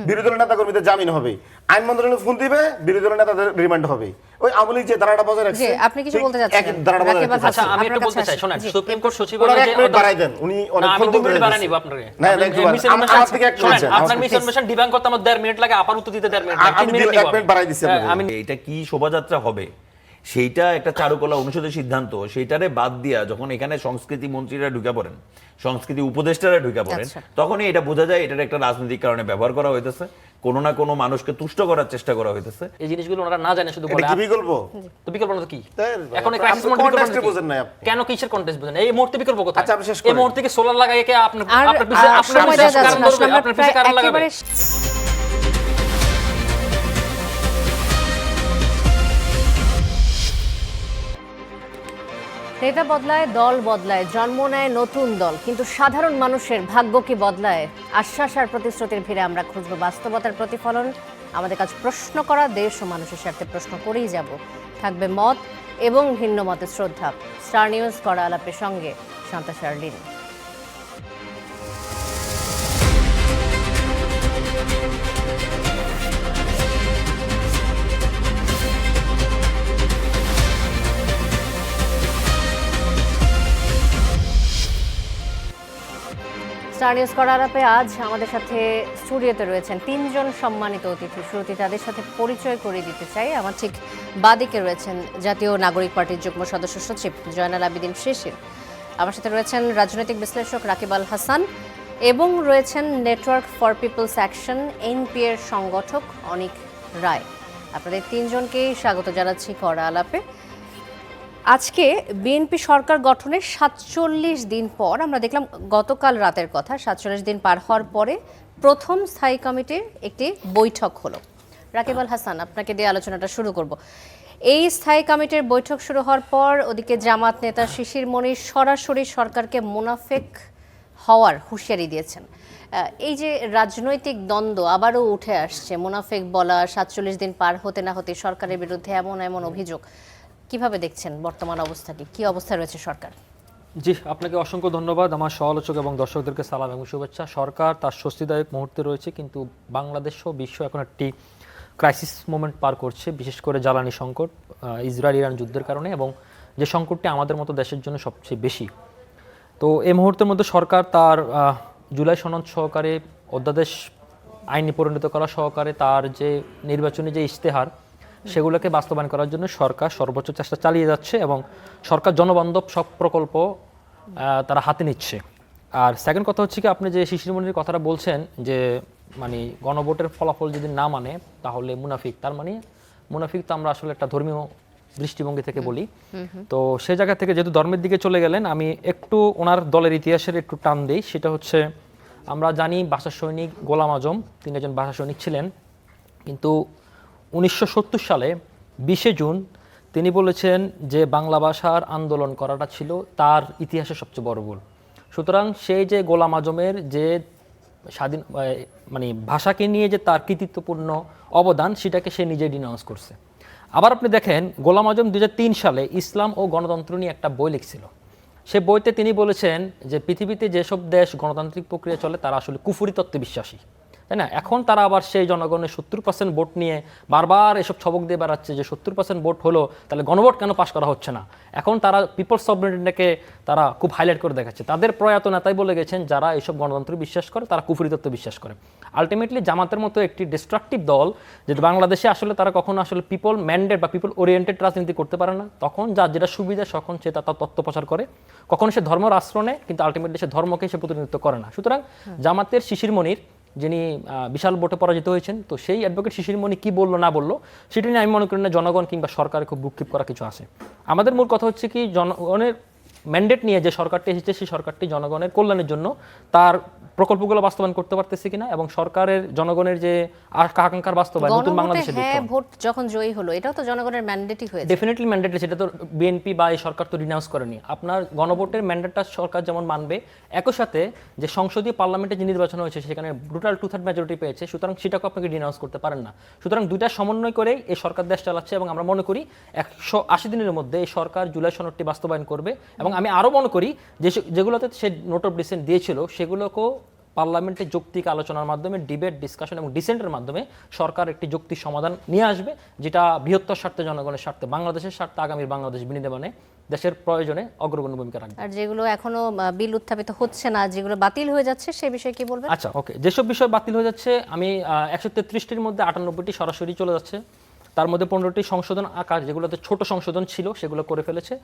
বিরোধী দলের নেতা কর্মীদের জামিন হবে, আইন মন্ত্রণালয় ফোন দিবে, বিরোধী দলের নেতাদের রিমান্ড হবে। ওই আওয়ামী লীগ যে ধারাটা বজায় রাখছে, আপনি কিছু বলতে চাচ্ছেন? আচ্ছা আমি একটু বলতে চাই, শোনেন সুপ্রিম কোর্ট সচিবালয় এক মিনিট বাড়াই দেন, উনি অনেক আমি 2 মিনিট বাড়াই নিব আপনাকে। না আমার থেকে এক মিনিট, আপনার মিসইনফরমেশন ডিবাঙ্ক করতে আমার 1.5 মিনিট লাগে, আপার উত্তর দিতে 1.5 মিনিট, আমি 1 মিনিট বাড়াই দিছি। আমি এটা কি শোভাযাত্রা হবে সেইটা একটা চারুকলা অনুষদের সিদ্ধান্ত, সেইটারে বাদ দিয়া যখন এখানে সংস্কৃতি মন্ত্রীরা ঢুকে পড়েন, সংস্কৃতি উপদেষ্টারা ঢুকে পড়েন, তখনই এটা বোঝা যায় এটা একটা রাজনৈতিক কারণে ব্যবহার করা হইতেছে, কোনো না কোনো মানুষকে তুষ্ট করার চেষ্টা করা হইতেছে। এই জিনিসগুলো ওনারা না জানে শুধু বলে। কি বিকল্প? তো বিকল্প না তো কি? এখন ক্রাইসিস কনটেক্সট বুঝেন না আপনি। কেন কিসের কনটেক্সট বুঝেন? এই মুহূর্তে বিকল্প কোথায়? আচ্ছা আপনি শেষ করেন। এই মুহূর্তে কি সোলার লাগায় কি আপনার পিছে আপনার পিছে কারণ লাগাবে? নেতা বদলায়, দল বদলায়, জন্ম নেয় নতুন দল, কিন্তু সাধারণ মানুষের ভাগ্য কি বদলায়? আশ্বাস আর প্রতিশ্রুতির ভিড়ে আমরা খুঁজব বাস্তবতার প্রতিফলন। আমাদের কাছে প্রশ্ন করা, দেশ ও মানুষের স্বার্থে প্রশ্ন করেই যাব। থাকবে মত এবং ভিন্ন মতের শ্রদ্ধা। স্টার নিউজ করা আলাপের সঙ্গে শান্তা শার্লিন। স্টার নিউজ করা আলাপে আজ আমাদের সাথে স্টুডিওতে রয়েছেন 3 জন সম্মানিত অতিথি। শুরুতে তাদের সাথে পরিচয় করে দিতে চাই। আমার ঠিক বাদিকে রয়েছেন জাতীয় নাগরিক পার্টির যুগ্ম সদস্য সচিব জয়নাল আবেদিন শিশির, আমার সাথে রয়েছেন রাজনৈতিক বিশ্লেষক রাকিব আল হাসান এবং রয়েছেন network for people's action NP এর সংগঠক অনিক রায়। আপনাদের 3 জনকেই স্বাগত জানাচ্ছি করা আলাপে। আজকে বিএনপি সরকার গঠনের 47 দিন পর, আমরা দেখলাম গতকাল রাতের কথা, 47 দিন পার হওয়ার পরে প্রথম স্থায়ী কমিটির একটি বৈঠক হলো। রাকিব আল হাসান, আপনাকে দিয়ে আলোচনাটা শুরু করব। এই স্থায়ী কমিটির বৈঠক শুরু হওয়ার পর ওদিকে জামাত নেতা শিশির মনির সরাসরি সরকারকে মুনাফেক হওয়ার হুঁশিয়ারি দিয়েছেন। এই যে রাজনৈতিক দ্বন্দ্ব আবারও উঠে আসছে, মুনাফেক বলা, 47 দিন পার হতে না হতে সরকারের বিরুদ্ধে এমন অভিযোগ, কিভাবে দেখছেন বর্তমান অবস্থাটি? কি অবস্থায় রয়েছে সরকার? জি, আপনাকে অসংখ্য ধন্যবাদ। আমার সমালোচক এবং দর্শকদেরকে সালাম এবং শুভেচ্ছা। সরকার তার স্বস্তিদায়ক মুহূর্তে রয়েছে, কিন্তু বাংলাদেশ ও বিশ্ব এখন একটি ক্রাইসিস মোমেন্ট পার করছে, বিশেষ করে জ্বালানি সংকট, ইসরায়েল ইরান যুদ্ধের কারণে, এবং যে সংকটটি আমাদের মতো দেশের জন্য সবচেয়ে বেশি। তো এই মুহূর্তের মধ্যে সরকার তার জুলাই সনদ সহকারে, অধ্যাদেশ আইনে পরিণত করা সহকারে তার যে নির্বাচনী যে ইশতেহার, সেগুলোকে বাস্তবায়ন করার জন্য সরকার সর্বোচ্চ চেষ্টা চালিয়ে যাচ্ছে এবং সরকার জনবান্ধব সব প্রকল্প তারা হাতে নিচ্ছে। আর সেকেন্ড কথা হচ্ছে কি, আপনি যে শিশির মনির কথাটা বলছেন যে মানে গণভোটের ফলাফল যদি না মানে তাহলে মুনাফিক, তার মানে মুনাফিক তো আমরা আসলে একটা ধর্মীয় দৃষ্টিভঙ্গি থেকে বলি। তো সেই জায়গা থেকে যেহেতু ধর্মের দিকে চলে গেলেন, আমি একটু ওনার দলের ইতিহাসের একটু টান দিই। সেটা হচ্ছে, আমরা জানি ভাষা সৈনিক গোলাম আজম তিনি একজন ভাষা সৈনিক ছিলেন, কিন্তু 1970 সালে 20 জুন তিনি বলেছেন যে বাংলা ভাষার আন্দোলন করাটা ছিল তার ইতিহাসের সবচেয়ে বড় ভুল। সুতরাং সেই যে গোলাম আজমের যে স্বাধীন মানে ভাষাকে নিয়ে যে তার কৃতিত্বপূর্ণ অবদান, সেটাকে সে নিজে ডিনাউন্স করছে। আবার আপনি দেখেন, গোলাম আজম 2003 সালে ইসলাম ও গণতন্ত্র নিয়ে একটা বই লিখছিল। সে বইতে তিনি বলেছেন যে পৃথিবীতে যেসব দেশ গণতান্ত্রিক প্রক্রিয়া চলে তারা আসলে কুফরি তত্ত্বে বিশ্বাসী, তাই না? এখন তারা আবার সেই জনগণের 70% ভোট নিয়ে বারবার এসব ছবক দিয়ে বেড়াচ্ছে যে 70% ভোট হলো, তাহলে গণভোট কেন পাশ করা হচ্ছে না? এখন তারা পিপলস সভরেনিটিকে তারা খুব হাইলাইট করে দেখাচ্ছে। তাদের প্রয়াত নেতাই বলে গেছেন যারা এইসব গণতন্ত্র বিশ্বাস করে তারা কুফরি তত্ত্ব বিশ্বাস করে। আলটিমেটলি জামাতের মতো একটি ডিস্ট্রাকটিভ দল, যে বাংলাদেশে আসলে তারা কখনো আসলে পিপল ম্যান্ডেট বা পিপল ওরিয়েন্টেড রাজনীতি করতে পারে না, তখন যার যেটা সুবিধা তখন সে তার তত্ত্ব প্রচার করে, কখনো সে ধর্মের আশ্রয় নেয়, কিন্তু আলটিমেটলি সে ধর্মকে সে প্রতিনিধিত্ব করে না। সুতরাং জামাতের শিশির মনির, যিনি বিশাল ভোটে পরাজিত হয়েছেন, তো সেই অ্যাডভোকেট শিশির মনি কি বললো না বললো সেটা নিয়ে আমি মনে করি না জনগণ কিংবা সরকারের খুব ভ্রুক্ষেপ করা কিছু আছে। আমাদের মূল কথা হচ্ছে কি, জনগণের ম্যান্ডেট নিয়ে যে সরকারটি এসেছে সেই সরকারটি জনগণের কল্যাণের জন্য তার প্রকল্পগুলো বাস্তবায়ন করতে পারতেছে কিনা, এবং সরকারের জনগণের যে আকাঙ্ক্ষার বাস্তবায়ন, নতুন বাংলাদেশের ভোট যখন জয়ী হলো, এটাও তো জনগণের ম্যান্ডেটই হয়েছে। ডেফিনেটলি ম্যান্ডেট, সেটা তো বিএনপি বা এই সরকার তো রিনাউন্স করেনি। আপনার গণভোটের ম্যান্ডেটটা সরকার যেমন মানবে, একই সাথে যে সংসদীয় পার্লামেন্টে যে নির্বাচন হয়েছে সেখানে ব্রুটাল 2/3 মেজরিটি পেয়েছে, সুতরাং সেটাকে আপনাকে রিনাউন্স করতে পারেন না। সুতরাং দুইটা সমন্বয় করেই এই সরকার দেশ চালাচ্ছে, এবং আমরা মনে করি 180 দিনের মধ্যে এই সরকার জুলাই সনদটি বাস্তবায়ন করবে। এবং আমি আরও মনে করি যেগুলোতে সে নোট অফ ডিসেন্ট দিয়েছিল সেগুলোকেও পার্লামেন্টে যৌক্তিক আলোচনার মাধ্যমে ডিবেট, ডিসকাশন এবং ডিসেন্টের মাধ্যমে সরকার একটি যৌক্তিক সমাধান নিয়ে আসবে, যেটা বৃহত্তর স্বার্থে, জনগণের স্বার্থে, বাংলাদেশের স্বার্থে, আগামীর বাংলাদেশ বিনির্মাণে দেশের প্রয়োজনে অগ্রগণ্য ভূমিকা রাখবে। আর যেগুলো এখনো বিল উত্থাপিত হচ্ছে না, যেগুলো বাতিল হয়ে যাচ্ছে, সেই বিষয়ে কি বলবেন? আচ্ছা, ওকে, যেসব বিষয় বাতিল হয়ে যাচ্ছে, আমি 133টির মধ্যে 98টি সরাসরি চলে যাচ্ছে। তার মধ্যে 15টি সংশোধন আকার, যেগুলোতে ছোট সংশোধন ছিল সেগুলো করে ফেলেছে।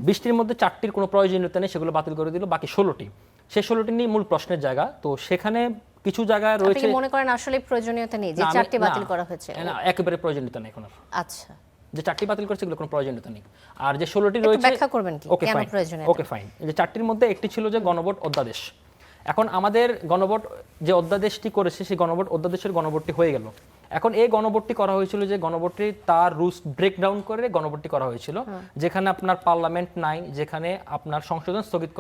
20টির মধ্যে 4টির কোনো প্রয়োজনীয়তা নেই, সেগুলো বাতিল করে দিল। বাকি 16টি, সেই 16টি নিয়ে মূল প্রশ্নের জায়গা। তো সেখানে কিছু জায়গায় আপনি রয়েছে, কি মনে করেন আসলে প্রয়োজনীয়তা নেই যে 4টি বাতিল করা হয়েছে? না, একেবারে প্রয়োজনীয়তা নেই এখন আর। আচ্ছা, যে 4টি বাতিল করেছে এগুলো কোনো প্রয়োজনীয়তা নেই। আর যে 16টি রয়েছে, ব্যাখ্যা করবেন কি কেন প্রয়োজনীয়তা? Okay fine. যে 4টির মধ্যে একটি ছিল যে গণভোট অধ্যাদেশ। এখন আমাদের গণভোট যে অধ্যাদেশটি করেছে, সেই গণভোট অধ্যাদেশের গণভোটটি হয়ে গেল। এখন এই গণভোটটি করা হয়েছিল যে গণভোটটি তার রুলস ব্রেকডাউন করে গণভোটটি করা হয়েছিল, যেখানে আপনার পার্লামেন্ট নাই, যেখানে আপনার সংবিধান স্থগিত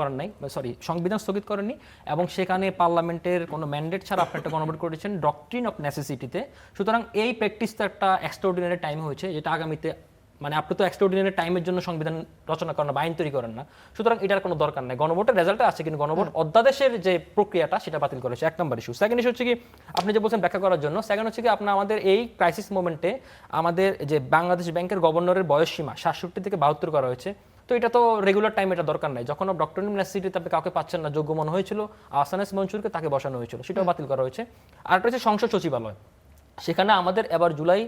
করেননি, এবং সেখানে পার্লামেন্টের কোনো ম্যান্ডেট ছাড়া আপনি একটা গণভোট করেছেন ডক্ট্রিন অফ নেসেসিটিতে। সুতরাং এই প্র্যাকটিসটা একটা এক্সট্রাঅর্ডিনারি টাইম হয়েছে, যেটা আগামীতে, মানে আপনি তো এক্সট্রাঅর্ডিনারি টাইমের জন্য সংবিধান রচনা করেন না বা আইন তৈরি করেন না, সুতরাং এটার কোনো দরকার নেই। গণভোটের রেজাল্ট আছে, কিন্তু গণভোট অধ্যাদেশের যে প্রক্রিয়াটা সেটা বাতিল করেছে, 1 নম্বর ইস্যু। সেকেন্ড ইস্যু হচ্ছে কি, আপনি যে বলছেন ব্যাখ্যা করার জন্য, সেকেন্ড হচ্ছে কি, আপনার আমাদের এই ক্রাইসিস মোমেন্টে আমাদের যে বাংলাদেশ ব্যাংকের গভর্নরের বয়সসীমা 67 থেকে 72 করা হয়েছে। তো এটা তো রেগুলার টাইম, এটা দরকার নাই। যখন ডক্টর নেসেসিটিতে আপনি কাউকে পাচ্ছেন না, যোগ্য মনে হয়েছিল, আহসান মনসুরকে তাকে বসানো হয়েছিল, সেটাও বাতিল করা হয়েছে। আর একটা হচ্ছে সংসদ সচিবালয়, সেখানে আমাদের এবার জুলাই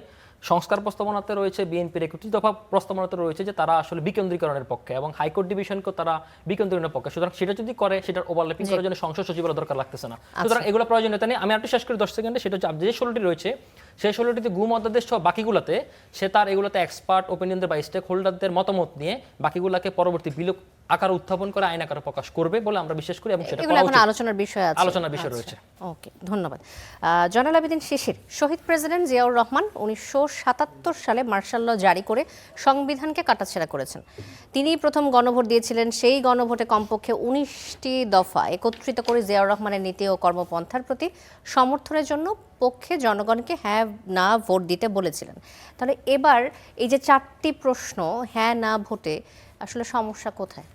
সংস্কার প্রস্তাবনাতে রয়েছে বিএনপির 21 দফা প্রস্তাবনাতে রয়েছে যে তারা আসলে বিকেন্দ্রীকরণের পক্ষে, এবং হাইকোর্ট ডিভিশনকে তারা বিকেন্দ্রীকরণের পক্ষে। সুতরাং সেটা যদি করে, সেটার ওভারল্যাপিং করার জন্য সংসদ সচিবালয় দরকার লাগতেছে না। সুতরাং এগুলো প্রয়োজনীয়তা নেই। আমি একটু শেষ করি 10 সেকেন্ডে। সেটা হচ্ছে যে 16টি রয়েছে, সেই 16টিতে গুম অধ্যাদেশ সহ বাকিগুলোতে সে তার এগুলোতে এক্সপার্ট ওপিনিয়নদের বা স্টেক হোল্ডারদের মতামত নিয়ে বাকিগুলোকে পরবর্তী বিলোপ আকারে উত্থাপন করে আইন আকারে প্রকাশ করবে বলে আমরা বিশ্বাস করি, এবং সেটা এগুলো এখন আলোচনার বিষয় আছে, আলোচনার বিষয় রয়েছে। ওকে, ধন্যবাদ। জয়নাল আবেদীন শিশির, শহীদ প্রেসিডেন্ট জিয়াউর রহমান 1977 সালে মার্শাল ল জারি করে সংবিধানকে কাটাছেঁড়া করেছেন। তিনিই প্রথম গণভোট দিয়েছিলেন। সেই গণভোটে কমপক্ষে 19টি দফা একত্রিত করে জিয়াউর রহমানের নীতি ও কর্মপন্থার প্রতি সমর্থনের জন্য পক্ষে জনগণকে হ্যাঁ না ভোট দিতে বলেছিলেন। তাহলে এবার এই যে 4টি প্রশ্ন হ্যাঁ না ভোটে, আসলে সমস্যা কোথায়?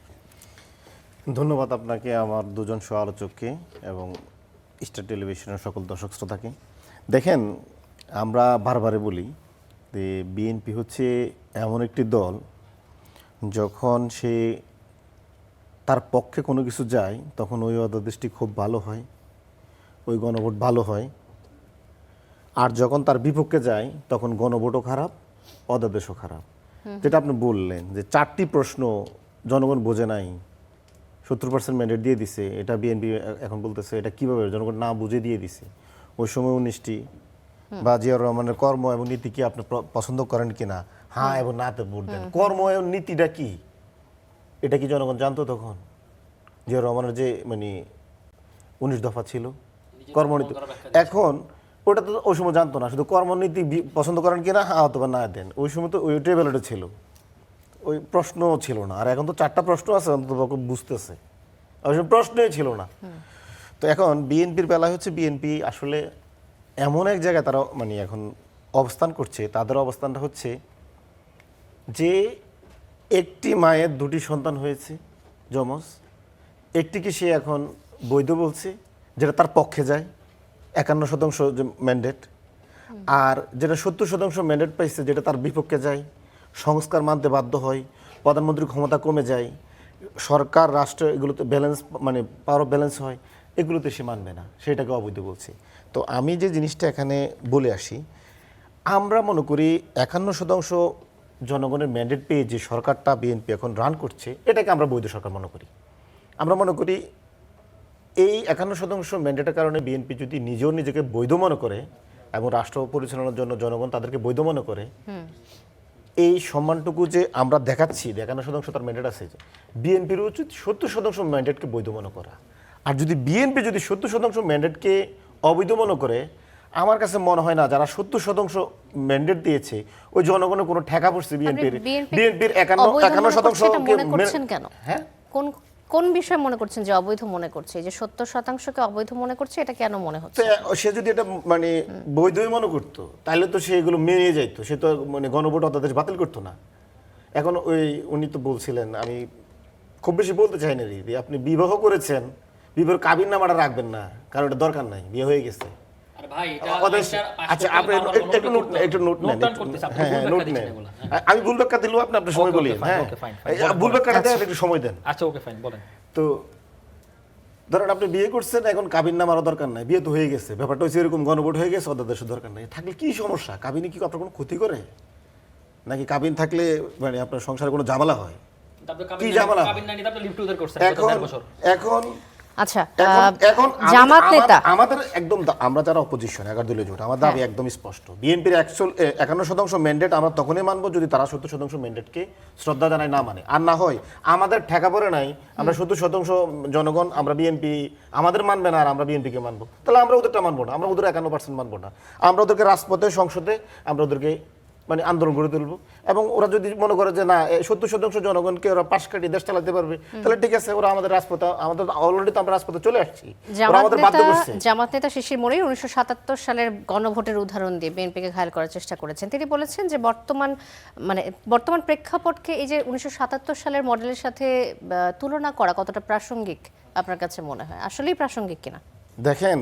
ধন্যবাদ আপনাকে, আমার দুজন সহ আলোচককে এবং স্টার টেলিভিশনের সকল দর্শক শ্রোতাকে। দেখেন, আমরা বারবারে বলি যে বিএনপি হচ্ছে এমন একটি দল, যখন সে তার পক্ষে কোনো কিছু যায় তখন ওই অধ্যাদেশটি খুব ভালো হয়, ওই গণভোট ভালো হয়। আর যখন তার বিপক্ষে যায় তখন গণভোটও খারাপ, অধ্যাদেশও খারাপ। যেটা আপনি বললেন যে 4টি প্রশ্ন জনগণ বোঝে নাই, 70% ম্যান্ডেট দিয়ে দিছে, এটা বিএনপি এখন বলতেছে এটা কিভাবে জনগণ না বুঝে দিয়ে দিছে। ওই সময় 19টি, বা জিয়াউর রহমানের কর্ম এবং নীতি কি আপনি পছন্দ করেন কিনা, হ্যাঁ এবং নাতে ভোট দেন। কর্ম এবং নীতিটা কি, এটা কি জনগণ জানতো তখন? জিয়াউর রহমানের যে 19 দফা ছিল কর্মনীতি, এখন ওটা তো ওই সময় জানতো না। শুধু কর্মনীতি পছন্দ করেন কিনা, হ্যাঁ অথবা না দেন। ওই সময় তো ওই টেবিলটা ছিল, ওই প্রশ্নও ছিল না। আর এখন তো 4টা প্রশ্ন আছে, অন্তত বুঝতেছে, ওই সময় প্রশ্নই ছিল না। তো এখন বিএনপির বেলায় হচ্ছে বিএনপি আসলে এমন এক জায়গায় তারা এখন অবস্থান করছে। তাদের অবস্থানটা হচ্ছে যে একটি মায়ের 2টি সন্তান হয়েছে যমজ, একটিকে সে এখন বৈধ বলছে, যেটা তার পক্ষে যায় 51% যে ম্যান্ডেট, আর যেটা 70% ম্যান্ডেট পাইছে যেটা তার বিপক্ষে যায়, সংস্কার মানতে বাধ্য হয়, প্রধানমন্ত্রীর ক্ষমতা কমে যায়, সরকার রাষ্ট্র এগুলোতে ব্যালেন্স পাওয়ার ব্যালেন্স হয়, এগুলোতে সে মানবে না, সেটাকে অবৈধ বলছে। তো আমি যে জিনিসটা এখানে বলে আসি, আমরা মনে করি 51% জনগণের ম্যান্ডেট পেয়ে যে সরকারটা বিএনপি এখন রান করছে, এটাকে আমরা বৈধ সরকার মনে করি। আমরা মনে করি এই 51% ম্যান্ডেটের কারণে বিএনপি যদি নিজেও নিজেকে বৈধ মনে করে এবং রাষ্ট্র পরিচালনার জন্য জনগণ তাদেরকে বৈধ মনে করে, এই সম্মানটুকু যে আমরা দেখাচ্ছি, 51% তার ম্যান্ডেট আছে, বিএনপির উচিত 70% ম্যান্ডেটকে বৈধ মনে করা। আর যদি বিএনপি যদি 70% ম্যান্ডেটকে অবৈধ মনে করে, আমার কাছে মনে হয় না যারা 70% ম্যান্ডেট দিয়েছে ওই জনগণের কোনো ঠেকা পড়ছে বিএনপির 51% কেন? হ্যাঁ, কোন বিষয় মনে করছেন যে অবৈধ মনে করছে? যে 70%কে অবৈধ মনে করছে, এটা কেন মনে হচ্ছে? সে যদি এটা বৈধই মনে করতো তাহলে তো সে এগুলো মেনে যাইতো, সে তো গণভোট অধ্যাদেশ বাতিল করতো না। এখন উনি তো বলছিলেন, আমি খুব বেশি বলতে চাই না দিদি, আপনি বিবাহ করেছেন, বিবাহের কাবিন নামাটা রাখবেন না, কারণ এটা দরকার নাই, বিয়ে হয়ে গেছে। আরে ভাই আচ্ছা আপনি একটু নোট নেন, হ্যাঁ নোট নেন। আমি ভুল ব্যাখ্যা দিলেও আপনি আপনার সময় বলি, হ্যাঁ ভুল ব্যাখ্যাটা দেন, একটু সময় দেন। আচ্ছা ওকে ফাইন, বলেন। তো ধরেন আপনি বিয়ে করছেন, এখন কাবিন নামারও দরকার নাই, বিয়ে তো হয়ে গেছে, ব্যাপারটা হচ্ছে এরকম গণভোট হয়ে গেছে, অধ্যাদেশের দরকার নাই। থাকলে কি সমস্যা? কাবিনে কি আপনার কোনো ক্ষতি করে? নাকি কাবিন থাকলে মানে আপনার সংসারে কোনো ঝামেলা হয়? কি ঝামেলা? এখন আচ্ছা এখন জামাত নেতা আমাদের একদম আমরা যারা অপোজিশন 11 দলীয় জোট, আমাদের দাবি একদম স্পষ্ট। বিএনপির 51% ম্যান্ডেট আমরা তখনই মানবো যদি তারা 70% ম্যান্ডেটকে শ্রদ্ধা জানায়, না মানে। আর না হয় আমাদের ঠেকা পড়ে নাই, আমরা 70% জনগণ আমরা বিএনপি আমাদের মানবে না আর আমরা বিএনপিকে মানবো, তাহলে আমরা ওদেরটা মানবো না, আমরা ওদের 51% মানবো না। আমরা ওদেরকে রাজপথে সংসদে আমরা ওদেরকে মানে আন্দোলন গড়ে তুলবো, এবং ওরা যদি মনে করে যে না 70% জনগণকে ওরা পাশ কাটিয়ে দেশ চালাতে পারবে, তাহলে ঠিক আছে, ওরা আমাদের রাজপথে, আমাদের অলরেডি তো আমরা রাজপথে চলে আসছি, ওরা আমাদের বাধ্য করছে। জামাত নেতা শিশির মনির 1977 সালের গণভোটের উদাহরণ দিয়ে বিএনপিকে ঘায়েল করার চেষ্টা করেছেন। তিনি বলেছেন যে বর্তমান প্রেক্ষাপটকে এই যে 1977 সালের মডেলের সাথে তুলনা করা কতটা প্রাসঙ্গিক আপনার কাছে মনে হয়? আসলেই প্রাসঙ্গিক কিনা? দেখেন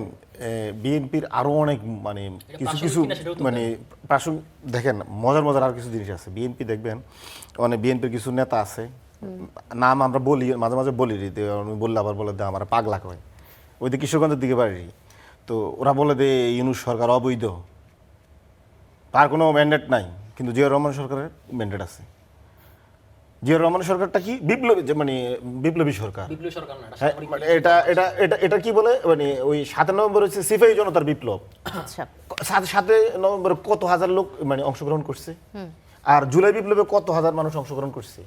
বিএনপির আরো অনেক মানে কিছু মানে প্রাসঙ্গিক, দেখেন মজার আর কিছু জিনিস আছে। বিএনপি দেখবেন অনেক বিএনপির কিছু নেতা আছে, নাম আমরা বলি মাঝে মাঝে বলি, বললে আবার বলে দে আমার পাগলা কয়, ওই দিকে কিশোরগঞ্জের দিকে বাড়ি, তো ওরা বলে দে ইউনূস সরকার অবৈধ, তার কোনো ম্যান্ডেট নাই, কিন্তু জিয়াউর রহমান সরকারের ম্যান্ডেট আছে। জিয়াউর রহমান সরকারটা কি বিপ্লবী, মানে বিপ্লবী সরকার। হ্যাঁ, মানে এটা কি বলে, মানে ওই 7 নভেম্বর হচ্ছে সিপাহী জনতার বিপ্লব। আচ্ছা 7 নভেম্বর কত হাজার লোক মানে অংশগ্রহণ করছে, আর জুলাই বিপ্লবে কত হাজার মানুষ অংশগ্রহণ করছে।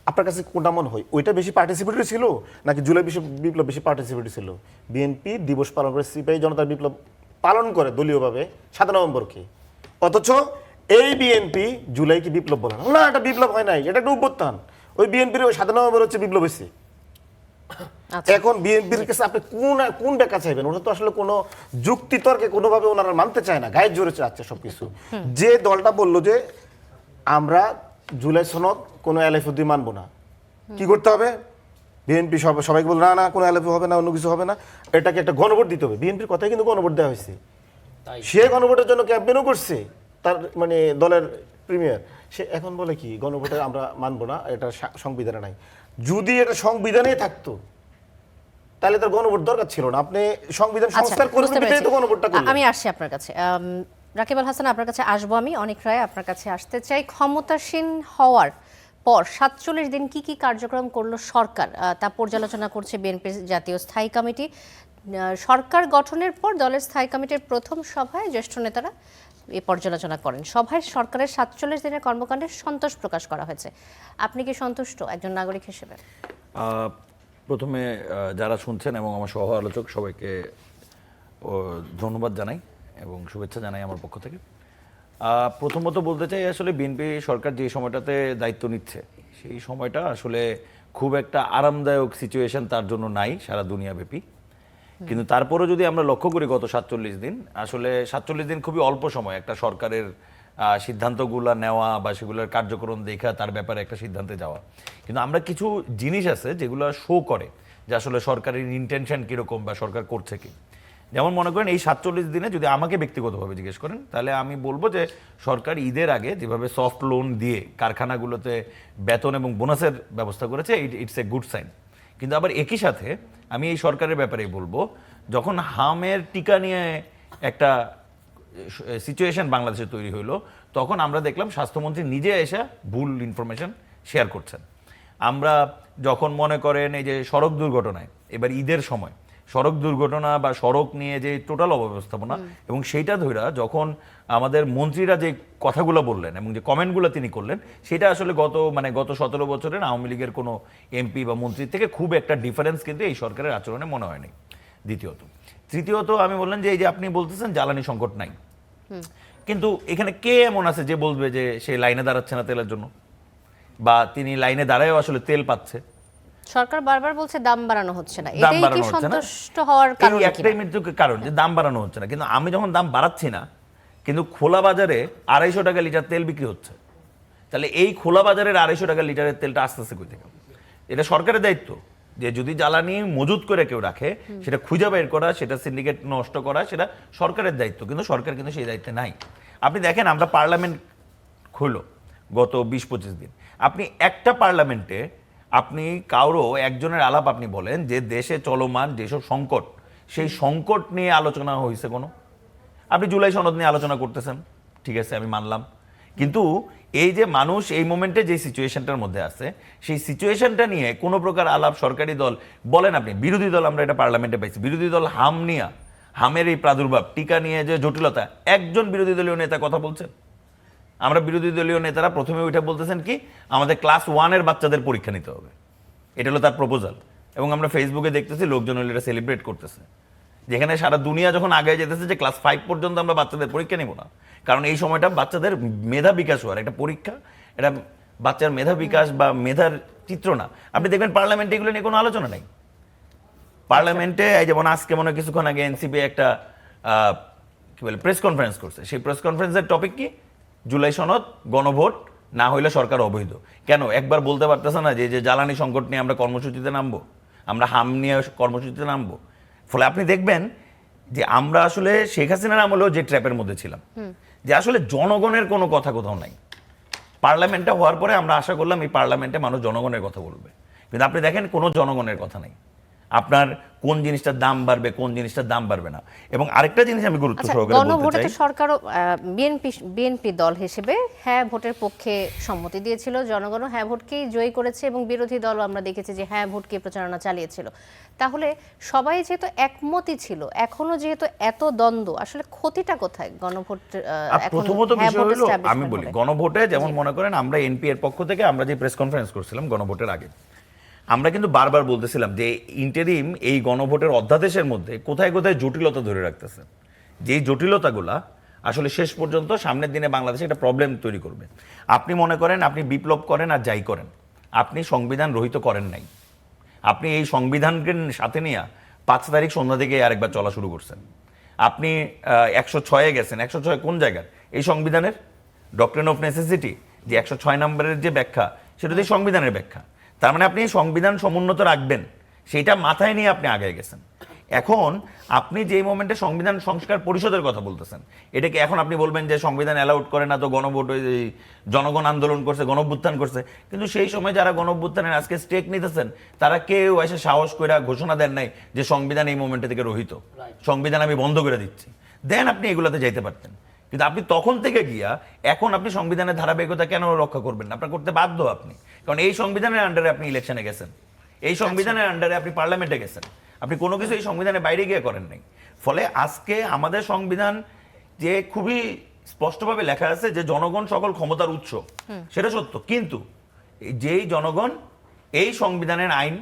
আপনার কাছে কোনটা মনে হয়, ওইটা বেশি পার্টিসিপেটরি ছিল নাকি জুলাই বিপ্লব বেশি পার্টিসিপেটরি ছিল? বিএনপি দিবস পালন করে, সিপাহী জনতার বিপ্লব পালন করে দলীয়ভাবে 7 নভেম্বরকে, অথচ এই বিএনপি জুলাইকে বিপ্লব বলে না। এটা বিপ্লব হয় নাই, এটা একটা অভ্যুত্থান। ওই বিএনপির ওই 7 নভেম্বর হচ্ছে বিপ্লব হয়েছে। এখন বিএনপির কাছে আপনি কোন ব্যাখ্যা চাইবেন? ওরা তো আসলে কোনো যুক্তি তর্কে কোনোভাবে ওনারা মানতে চায় না, গায়ের জোরে চাচ্ছে সবকিছু। যে দলটা বললো যে আমরা জুলাই সনদ কোনো এলএফি মানবো না, কি করতে হবে? বিএনপি সবাইকে বলল না কোনো এলএফি হবে না, অন্য কিছু হবে না, এটাকে একটা গণভোট দিতে হবে। বিএনপির কথাই কিন্তু গণভোট দেওয়া হয়েছে, সে গণভোটের জন্য ক্যাম্পেইনও করছে, তার মানে দলের প্রিমিয়ার। সে এখন বলে কি গণভোটে আমরা মানবো না, এটা সংবিধানে নাই। যদি এটা সংবিধানে থাকতো তাহলে তার গণভোট দরকার ছিল না। আপনি সংবিধান সংস্কার করে তো গণভোটটা করলেন। আমি আসছি আপনার কাছে, রাকিব আল হাসান, আপনার কাছে আসবো আমি। অনেক রায় আপনার কাছে আসতে চাই। ক্ষমতাসীন হওয়ার পর 47 দিন কি কার্যক্রম করলো সরকার, তা পর্যালোচনা করছে বিএনপির জাতীয় স্থায়ী কমিটি। সরকার গঠনের পর দলের স্থায়ী কমিটির প্রথম সভায় জ্যেষ্ঠ নেতারা এই পর্যালোচনা করেন। সভায় সরকারের 47 দিনের কর্মকাণ্ডে সন্তোষ প্রকাশ করা হয়েছে। আপনি কি সন্তুষ্ট একজন নাগরিক হিসেবে? প্রথমে যারা শুনছেন এবং আমার সহ আলোচক সবাইকে ধন্যবাদ জানাই এবং শুভেচ্ছা জানাই আমার পক্ষ থেকে। প্রথমত বলতে চাই, আসলে বিএনপি সরকার যে সময়টাতে দায়িত্ব নিচ্ছে সেই সময়টা আসলে খুব একটা আরামদায়ক সিচুয়েশন তার জন্য নাই সারা দুনিয়াব্যাপী। কিন্তু তারপরেও যদি আমরা লক্ষ্য করি গত 47 দিন, আসলে 47 দিন খুবই অল্প সময় একটা সরকারের সিদ্ধান্তগুলো নেওয়া বা সেগুলোর কার্যক্রম দেখা তার ব্যাপারে একটা সিদ্ধান্তে যাওয়া। কিন্তু আমরা কিছু জিনিস আছে যেগুলো শো করে যে আসলে সরকারের ইন্টেনশন কীরকম বা সরকার করছে কি। যেমন মনে করেন এই 47 দিনে যদি আমাকে ব্যক্তিগতভাবে জিজ্ঞেস করেন তাহলে আমি বলবো যে সরকার ঈদের আগে যেভাবে সফট লোন দিয়ে কারখানাগুলোতে বেতন এবং বোনাসের ব্যবস্থা করেছে, ইটস এ গুড সাইন। কিন্তু আবার একই সাথে আমি এই সরকারের ব্যাপারেই বলবো, যখন হামের টিকা নিয়ে একটা সিচুয়েশন বাংলাদেশে তৈরি হইলো, তখন আমরা দেখলাম স্বাস্থ্যমন্ত্রী নিজে এসে ভুল ইনফরমেশন শেয়ার করছেন। আমরা যখন মনে করেন এই যে সড়ক দুর্ঘটনায় এবার ঈদের সময় সড়ক দুর্ঘটনা বা সড়ক নিয়ে যে টোটাল অব্যবস্থাপনা এবং সেইটা ধইরা যখন আমাদের মন্ত্রীরা যে কথাগুলো বললেন এবং যে কমেন্টগুলো তিনি করলেন, সেটা আসলে গত 17 বছরের আওয়ামী লীগের কোনো এমপি বা মন্ত্রীর থেকে খুব একটা ডিফারেন্স কিন্তু এই সরকারের আচরণে মনে হয়নি। তৃতীয়ত আমি বললেন যে এই যে আপনি বলতেছেন জ্বালানি সংকট নাই, কিন্তু এখানে কে এমন আছে যে বলবে যে সে লাইনে দাঁড়াচ্ছে না তেলের জন্য, বা তিনি লাইনে দাঁড়ায়ও আসলে তেল পাচ্ছে? সরকার বারবার বলছে দাম বাড়ানো হচ্ছে না, এটাই কি সন্তুষ্ট হওয়ার কারণ? একটাই মৃত্যু কারণ যে দাম বাড়ানো হচ্ছে না, কিন্তু আমি যখন দাম বাড়াচ্ছি না কিন্তু খোলা বাজারে 250 টাকা লিটার তেল বিক্রি হচ্ছে, তাহলে এই খোলা বাজারের 250 টাকা লিটারের তেলটা আস্তে আস্তে কই থেকে? এটা সরকারের দায়িত্ব। যে যদি জ্বালানি মজুত করে কেউ রাখে সেটা খুঁজে বের করা, সেটা সিন্ডিকেট নষ্ট করা, সেটা সরকারের দায়িত্ব, কিন্তু সরকার কিন্তু সেই দায়িত্বে নাই। আপনি দেখেন আমরা পার্লামেন্ট হলো গত 20-25 দিন, আপনি একটা পার্লামেন্টে আপনি কারো একজনের আলাপ আপনি বলেন যে দেশে চলমান যেসব সংকট, সেই সংকট নিয়ে আলোচনা হয়েছে কোনো? আপনি জুলাই সনদ নিয়ে আলোচনা করতেছেন, ঠিক আছে আমি মানলাম, কিন্তু এই যে মানুষ এই মোমেন্টে যে সিচুয়েশনটার মধ্যে আছে, সেই সিচুয়েশনটা নিয়ে কোনো প্রকার আলাপ সরকারি দল বলেন, আপনি বিরোধী দল, আমরা এটা পার্লামেন্টে পাইছি, বিরোধী দল হামের এই প্রাদুর্ভাব, টিকা নিয়ে যে জটিলতা, একজন বিরোধী দলীয় নেতা কথা বলছেন? আমরা বিরোধী দলীয় নেতারা প্রথমে ওইটা বলতেছেন কি, আমাদের ক্লাস 1-এর বাচ্চাদের পরীক্ষা নিতে হবে, এটা হলো তার প্রপোজাল। এবং আমরা ফেসবুকে দেখতেছি লোকজন হলো এটা সেলিব্রেট করতেছে, যেখানে সারা দুনিয়া যখন আগে যেতেছে যে ক্লাস 5 পর্যন্ত আমরা বাচ্চাদের পরীক্ষা নিব না, কারণ এই সময়টা বাচ্চাদের মেধা বিকাশ হওয়ার একটা পরীক্ষা, এটা বাচ্চার মেধা বিকাশ বা মেধার চিত্র না। আপনি দেখবেন পার্লামেন্টে এগুলো নিয়ে কোনো আলোচনা নেই। পার্লামেন্টে এই যেমন আজকে মনে হয় কিছুক্ষণ আগে এনসিপি একটা কি বলে প্রেস কনফারেন্স করছে, সেই প্রেস কনফারেন্সের টপিক কি, জুলাই সনদ গণভোট না হইলে সরকার অবৈধ। কেন একবার বলতে পারতেছে না যে যে জ্বালানি সংকট নিয়ে আমরা কর্মসূচিতে নামবো, আমরা হাম নিয়ে কর্মসূচিতে নামবো? ফলে আপনি দেখবেন যে আমরা আসলে শেখ হাসিনার আমলেও যে ট্র্যাপের মধ্যে ছিলাম, যে আসলে জনগণের কোনো কথা কোথাও নাই। পার্লামেন্টটা হওয়ার পরে আমরা আশা করলাম এই পার্লামেন্টে মানুষ জনগণের কথা বলবে, কিন্তু আপনি দেখেন কোনো জনগণের কথা নাই। আপনার কোন জিনিসটার দাম বাড়বে, কোন জিনিসটার দাম বাড়বে না। এবং আরেকটা জিনিস আমি গুরুত্ব সহকারে বলতে গণভোটে চাই, তো সরকারও বিএনপি দল হিসেবে হ্যাঁ ভোটের পক্ষে সম্মতি দিয়েছিল, জনগণও হ্যাঁ ভোটকেই জয়ী করেছে এবং বিরোধী দলও আমরা দেখেছি যে হ্যাঁ ভোটকে প্রচারণা চালিয়েছিল। তাহলে সবাই যেহেতু একমতই ছিল, এখনো যেহেতু এত দ্বন্দ্ব, আসলে ক্ষতিটা কোথায় গণভোট? প্রথমত বিষয় হলো আমি বলি গণভোটে যেমন মনে করেন আমরা এনপি এর পক্ষ থেকে আমরা যে প্রেস কনফারেন্স করছিলাম গণভোটের আগে, আমরা কিন্তু বারবার বলতেছিলাম যে ইন্টারিম এই গণভোটের অধ্যাদেশের মধ্যে কোথায় কোথায় জটিলতা ধরে রাখতেছে, যেই জটিলতাগুলা আসলে শেষ পর্যন্ত সামনের দিনে বাংলাদেশে একটা প্রবলেম তৈরি করবে। আপনি মনে করেন আপনি বিপ্লব করেন আর যাই করেন, আপনি সংবিধান রহিত করেন নাই, আপনি এই সংবিধানকে সাথে নিয়ে 5 তারিখ সন্ধ্যা থেকে আরেকবার চলা শুরু করছেন। আপনি 106-এ গেছেন, 106 কোন জায়গার? এই সংবিধানের ডক্ট্রিন অফ নেসেসিটি যে 106 নম্বরের যে ব্যাখ্যা, সেটা দিয়ে সংবিধানের ব্যাখ্যা। তার মানে আপনি সংবিধান সমুন্নত রাখবেন, সেইটা মাথায় নিয়ে আপনি আগে গেছেন। এখন আপনি যেই মোমেন্টে সংবিধান সংস্কার পরিষদের কথা বলতেছেন, এটাকে এখন আপনি বলবেন যে সংবিধান অ্যালাউড করে না, তো গণভোট জনগণ আন্দোলন করছে, গণঅভ্যুত্থান করছে, কিন্তু সেই সময় যারা গণঅভ্যুত্থানের আজকে স্টেক নিতেছেন তারা কেউ এসে সাহস করে ঘোষণা দেন নাই যে সংবিধান এই মোমেন্টে থেকে রহিত, সংবিধান আমি বন্ধ করে দিচ্ছি, দেন আপনি এগুলাতে যাইতে পারতেন। কিন্তু আপনি তখন থেকে গিয়া এখন আপনি সংবিধানের ধারাবাহিকতা কেন রক্ষা করবেন না? আপনার করতে বাধ্য আপনি, কারণ এই সংবিধানের আন্ডারে আপনি ইলেকশনে গেছেন, এই সংবিধানের আন্ডারে আপনি পার্লামেন্টে গেছেন, আপনি কোনো কিছু এই সংবিধানের বাইরে গিয়ে করেন নাই। ফলে আজকে আমাদের সংবিধান যে খুবই স্পষ্টভাবে লেখা আছে যে জনগণ সকল ক্ষমতার উৎস, সেটা সত্য, কিন্তু যেই জনগণ এই সংবিধানের আইন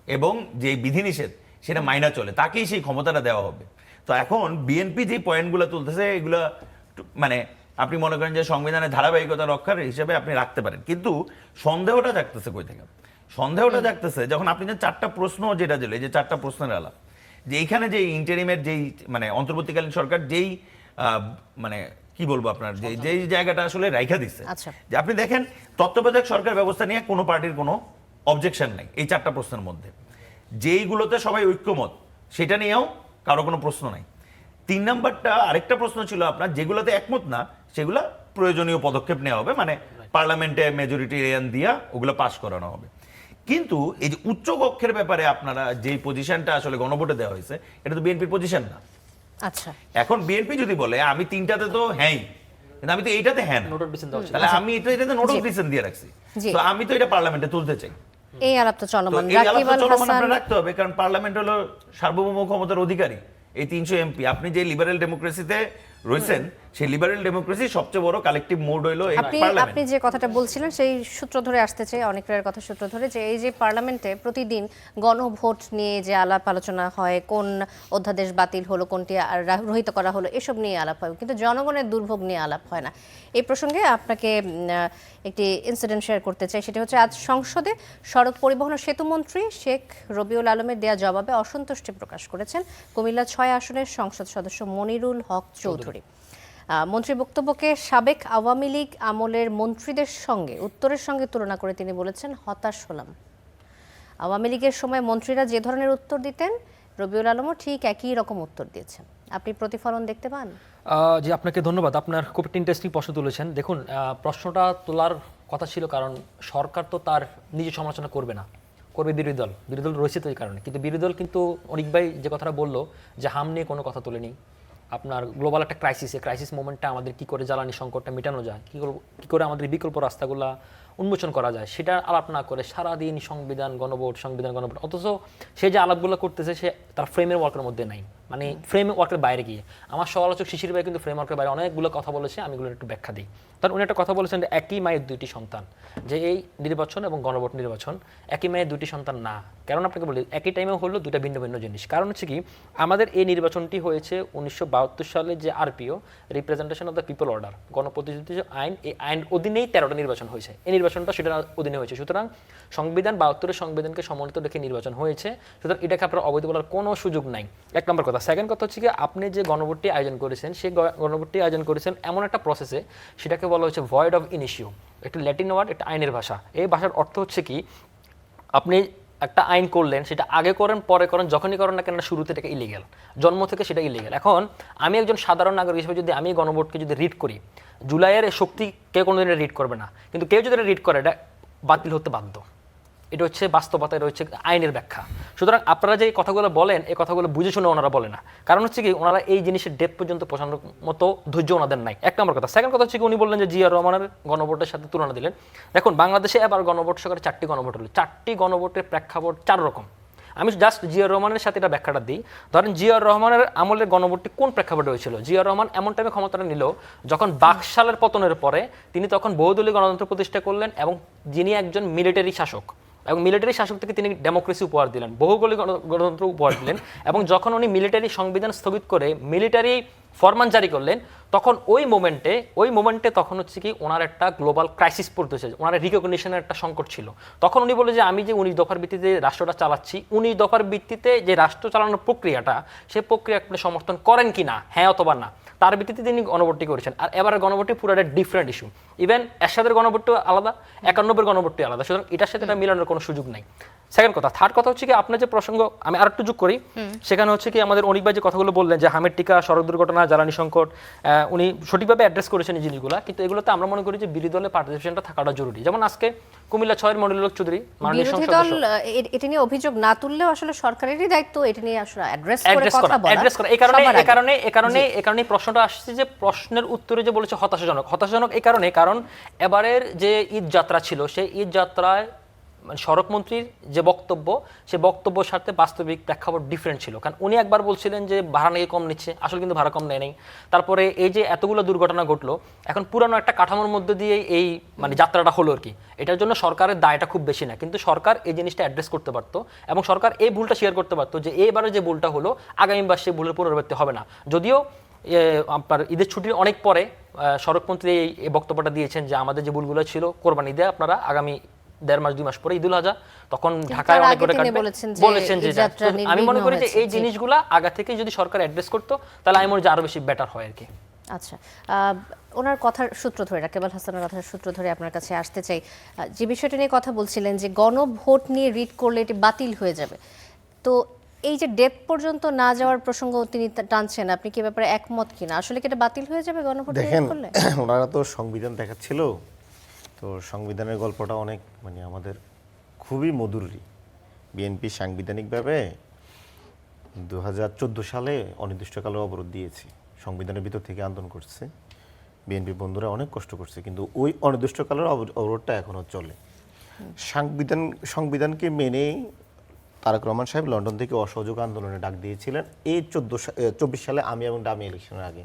এবং যে বিধিনিষেধ সেটা মাইনা চলে, তাকেই সেই ক্ষমতাটা দেওয়া হবে। তো এখন বিএনপি যে পয়েন্টগুলো তুলতেছে এগুলো মানে আপনি মনে করেন যে সংবিধানের ধারাবাহিকতা রক্ষার হিসেবে আপনি রাখতে পারেন, কিন্তু সন্দেহটা জাগতেছে কই থেকে? সন্দেহটা জাগতেছে যখন আপনি যে 4টা প্রশ্ন যেটা দিলে, যে 4টা প্রশ্নের আলাপ, যে এইখানে যে ইন্টারিমের যেই মানে অন্তর্বর্তীকালীন সরকার যেই মানে কি বলবো আপনার যেই জায়গাটা আসলে রাইখা দিচ্ছে, যে আপনি দেখেন তত্ত্বাবধায়ক সরকার ব্যবস্থা নিয়ে কোনো পার্টির কোনো অবজেকশন নাই এই 4টা প্রশ্নের মধ্যে, যেইগুলোতে সবাই ঐক্যমত সেটা নিয়েও কারো কোনো প্রশ্ন নাই। 3 নাম্বারটা আরেকটা প্রশ্ন ছিল আপনার, যেগুলোতে একমত না সেগুলো প্রয়োজনীয় পদক্ষেপ নেওয়া হবে, মানে পার্লামেন্টে মেজরিটি এরিয়ান দিয়া ওগুলো পাস করানো হবে। কিন্তু এই যে উচ্চ কক্ষের ব্যাপারে আপনারা যেই পজিশনটা আসলে গণভোটে দেওয়া হয়েছে, এটা তো বিএনপির পজিশন না। আচ্ছা, এখন বিএনপি যদি বলে আমি 3টাতে তো হ্যাঁ, কিন্তু আমি তো এইটাতে হ্যাঁ, তাহলে আমি এটাতে নোট অফ ডিসেন্ট দিয়ে রাখছি, তো আমি তো এটা পার্লামেন্টে তুলতে চাই। এই আলাপ তো চলমান রাখতে হবে, কারণ পার্লামেন্ট হলো সার্বভৌম ক্ষমতার অধিকারী। এই 300 এমপি, আপনি যে লিবারেল ডেমোক্রেসিতে রয়েছেন, সেই লিবারেল ডেমোক্রেসি সবচেয়ে বড় কালেকটিভ মোড হলো এই পার্লামেন্ট। আপনি যে কথাটা বলছিলেন সেই সূত্র ধরে আসতে চাই, অনেকের কথা সূত্র ধরে, যে এই যে পার্লামেন্টে প্রতিদিন গণভোট নিয়ে যে আলাপ আলোচনা হয়, কোন অধ্যাদেশ বাতিল হলো, কোনটি রহিত করা হলো, এসব নিয়ে আলাপ হয়, কিন্তু জনগণের দুর্ভোগ নিয়ে আলাপ হয় না। এই প্রসঙ্গে আপনাকে একটি ইনসিডেন্ট শেয়ার করতে চাই, সেটা হচ্ছে আজ সংসদে সড়ক পরিবহন ও সেতুমন্ত্রী শেখ রবিউল আলমের দেয়া জবাবে অসন্তুষ্টি প্রকাশ করেছেন কুমিল্লা 6 আসনের সংসদ সদস্য মনিরুল হক চৌধুরী। মন্ত্রীর বক্তব্যকে সাবেক আওয়ামী লীগ আমলের মন্ত্রীদের সঙ্গে উত্তরের সঙ্গে তুলনা করে তিনি বলেছেন, হতাশ হলাম। আওয়ামী লীগের সময় মন্ত্রীরা যে ধরনের উত্তর দিতেন রবিউল আলমও ঠিক একই রকম উত্তর দিয়েছেন। আপনি প্রতিফলন দেখতে পান? জি, আপনাকে ধন্যবাদ। আপনার খুব একটা ইন্টারেস্টিং প্রশ্ন তুলেছেন। দেখুন, প্রশ্নটা তোলার কথা ছিল কারণ সরকার তো তার নিজে সমালোচনা করবে না, করবে বিরোধী দল। বিরোধী দল রয়েছে তো এই কারণে, কিন্তু বিরোধী দল কিন্তু অনেক ভাই যে কথাটা বললো যে হাম নিয়ে কোনো কথা তোলেনি। আপনার গ্লোবাল একটা ক্রাইসিস মোমেন্টটা আমাদের কী করে জ্বালানি সংকটটা মেটানো যায়, কী করে আমাদের বিকল্প রাস্তাগুলো উন্মোচন করা যায় সেটা আলাপ না করে সারাদিন সংবিধান গণভোট, অথচ সে যে আলাপগুলো করতেছে সে তার ফ্রেমের ওয়ার্কের মধ্যে নাই, মানে ফ্রেম ওয়ার্কের বাইরে গিয়ে। আমার সমালোচক শিশির ভাই কিন্তু ফ্রেম ওয়ার্কের বাইরে অনেকগুলো কথা বলেছে, আমি এগুলো একটু ব্যাখ্যা দিই। কারণ উনি একটা কথা বলেছেন যে একই মায়ের দুইটি সন্তান, যে এই নির্বাচন এবং গণভোট নির্বাচন একই মায়ের দুইটি সন্তান না। কারণ আপনাকে বলি একই টাইমে হলো দুইটা ভিন্ন ভিন্ন জিনিস। কারণ হচ্ছে কি, আমাদের এই নির্বাচনটি হয়েছে 1972 সালে যে RPO, representation of the people order, গণপ্রতিনিধি আইন, এই আইন অধীনেই 13টা নির্বাচন হয়েছে। এই নির্বাচনটা সেটার অধীনে হয়েছে। সুতরাং সংবিধান 72-এর সংবিধানকে সমন্বিত রেখে নির্বাচন হয়েছে। সুতরাং এটাকে আপনার অবৈধ বলার কোনো সুযোগ নাই, এক নম্বর কথা। সেকেন্ড কথা হচ্ছে কি, আপনি যে গণভোটটি আয়োজন করেছেন সেই গণভোটটি আয়োজন করেছেন এমন একটা প্রসেসে, সেটাকে বলা হচ্ছে ভয়েড অফ ইনিশিও। একটা ল্যাটিন ওয়ার্ড, একটা আইনের ভাষা। এই ভাষার অর্থ হচ্ছে কি, আপনি একটা আইন করলেন, সেটা আগে করেন পরে করেন, যখনই করেন না কেন শুরুতে এটাকে ইলিগ্যাল, জন্ম থেকে সেটা ইলিগ্যাল। এখন আমি একজন সাধারণ নাগরিক হিসেবে যদি আমি গণভোটকে যদি রিড করি, জুলাইয়ের শক্তি কেউ কোনোদিন রিড করবে না, কিন্তু কেউ যদি রিড করে এটা বাতিল হতে বাধ্য। এটা হচ্ছে বাস্তবতা, এটা হচ্ছে আইনের ব্যাখ্যা। সুতরাং আপনারা যে কথাগুলো বলেন, এই কথাগুলো বুঝে শুনে ওনারা বলে না। কারণ হচ্ছে কি, ওনারা এই জিনিসের ডেপ পর্যন্ত পৌঁছানোর মতো ধৈর্য ওনাদের নাই, এক নম্বর কথা। সেকেন্ড কথা হচ্ছে কি, উনি বললেন যে জিয়া রহমানের গণভোটের সাথে তুলনা দিলেন। দেখুন, বাংলাদেশে এবার গণভোট সরকারে 4টি গণভোট হলো, 4টি গণভোটের প্রেক্ষাপট 4 রকম। আমি জাস্ট জিয়া রহমানের সাথে এটা ব্যাখ্যাটা দিই। ধরেন জিয়া রহমানের আমলের গণভোটটি কোন প্রেক্ষাপটে হয়েছিল? জিয়া রহমান এমন টাইমে ক্ষমতাটা নিল যখন বাকশালের পতনের পরে তিনি তখন বহুদলীয় গণতন্ত্র প্রতিষ্ঠা করলেন, এবং যিনি একজন মিলিটারি শাসক, এবং মিলিটারি শাসক থেকে তিনি ডেমোক্রেসি উপহার দিলেন, বহুদলীয় গণতন্ত্র উপহার দিলেন। এবং যখন উনি মিলিটারি সংবিধান স্থগিত করে মিলিটারি ফরমান জারি করলেন, তখন ওই মোমেন্টে তখন হচ্ছে কি ওনার একটা গ্লোবাল ক্রাইসিস পড়তেছে, ওনার রিকগনিশনের একটা সংকট ছিল। তখন উনি বলে যে আমি যে 19 দফার ভিত্তিতে রাষ্ট্রটা চালাচ্ছি, 19 দফার ভিত্তিতে যে রাষ্ট্র চালানোর প্রক্রিয়াটা, সেই প্রক্রিয়া আপনি সমর্থন করেন কি না, হ্যাঁ অথবা না, তার ভিত্তিতে তিনি গণভোটটি করেছেন। আর এবার গণভোটটি পুরো একটা ডিফারেন্ট ইস্যু। ইভেন এরশাদের গণভোটটিও আলাদা, 91-এর গণভোটটি আলাদা। সুতরাং এটার সাথে এটা মিলানোর কোনো সুযোগ নাই। সেকেন্ড কথা। থার্ড কথা হচ্ছে কি, আপনার যে প্রসঙ্গ আমি আর একটু যোগ করি, সেখানে হচ্ছে কি আমাদের অনেক ভাই যে কথাগুলো বললেন যে হামের টিকা, সড়ক দুর্ঘটনা, জ্বালানি সংকট, উনি সঠিকভাবে অ্যাড্রেস করেছেন এই জিনিসগুলো। কিন্তু এগুলোতে আমরা মনে করি যে বিরোধী দলের পার্টিসিপেশনটা থাকাটা জরুরি। যেমন আজকে কুমিল্লা 6-এর মনিরুল চৌধুরী, মাননীয় বিরোধী সংসদ দল সদস্য, এটা নিয়ে অভিযোগ না তুললেও আসলে সরকারেরই দায়িত্ব এটা নিয়ে আসলে অ্যাড্রেস করা। এই কারণে প্রশ্নটা আসছে যে প্রশ্নের উত্তরে যে বলেছে হতাশাজনক এই কারণে, কারণ এবারের যে ঈদ যাত্রা ছিল, সেই ঈদ যাত্রায় মানে সড়ক মন্ত্রীর যে বক্তব্য, সে বক্তব্যের সাথে বাস্তবিক প্রেক্ষাপট ডিফারেন্ট ছিল। কারণ উনি একবার বলছিলেন যে ভাড়া নাকি কম নিচ্ছে, আসলে কিন্তু ভাড়া কম নেয় নাই। তারপরে এই যে এতগুলো দুর্ঘটনা ঘটলো, এখন পুরানো একটা কাঠামোর মধ্যে দিয়ে এই মানে যাত্রাটা হলো আর কি। এটার জন্য সরকারের দায়টা খুব বেশি না, কিন্তু সরকার এই জিনিসটা অ্যাড্রেস করতে পারতো, এবং সরকার এই ভুলটা শেয়ার করতে পারতো যে এইবারে যে ভুলটা হলো আগামীবার সেই ভুলের পুনরাবৃত্তি হবে না। যদিও আপনার ঈদের ছুটির অনেক পরে সড়কমন্ত্রী এই বক্তব্যটা দিয়েছেন যে আমাদের যে ভুলগুলো ছিল কোরবানি ঈদে আপনারা আগামী 1.5 মাস 2 মাস পরে ঈদুল আজহা, তখন ঢাকায় অনেক করে বলেছেন যে আমি মনে করি যে এই জিনিসগুলা আগে থেকে যদি সরকার অ্যাড্রেস করতো তাহলে আমি মনে করি আরো বেশি বেটার হয় আর কি। আচ্ছা, ওনার কথার সূত্র ধরে, রাকেবুল হাসানের কথার সূত্র ধরে আপনার কাছে আসতে চাই। যে বিষয়টা নিয়ে কথা বলছিলেন যে গণভোট নিয়ে রিট করলে এটি বাতিল হয়ে যাবে, তো এই যে ডেপ পর্যন্ত না যাওয়ার প্রসঙ্গ তিনি টানছেন, আপনি কি ব্যাপারে একমত কিনা? আসলে কি এটা বাতিল হয়ে যাবে গণভোট দেখেন, করলে? ওনারা তো সংবিধান দেখাচ্ছিল, তো সংবিধানের গল্পটা অনেক মানে আমাদের খুবই মধুরী। বিএনপি সাংবিধানিকভাবে 2014 সালে অনির্দিষ্টকালের অবরোধ দিয়েছে, সংবিধানের ভিতর থেকে আন্দোলন করছে, বিএনপি বন্ধুরা অনেক কষ্ট করছে, কিন্তু ওই অনির্দিষ্টকালের অবরোধটা এখনও চলে। সংবিধানকে মেনেই তারেক রহমান সাহেব লন্ডন থেকে অসহযোগ আন্দোলনে ডাক দিয়েছিলেন এই 24 সালে আমি এবং ডামি ইলেকশনের আগে।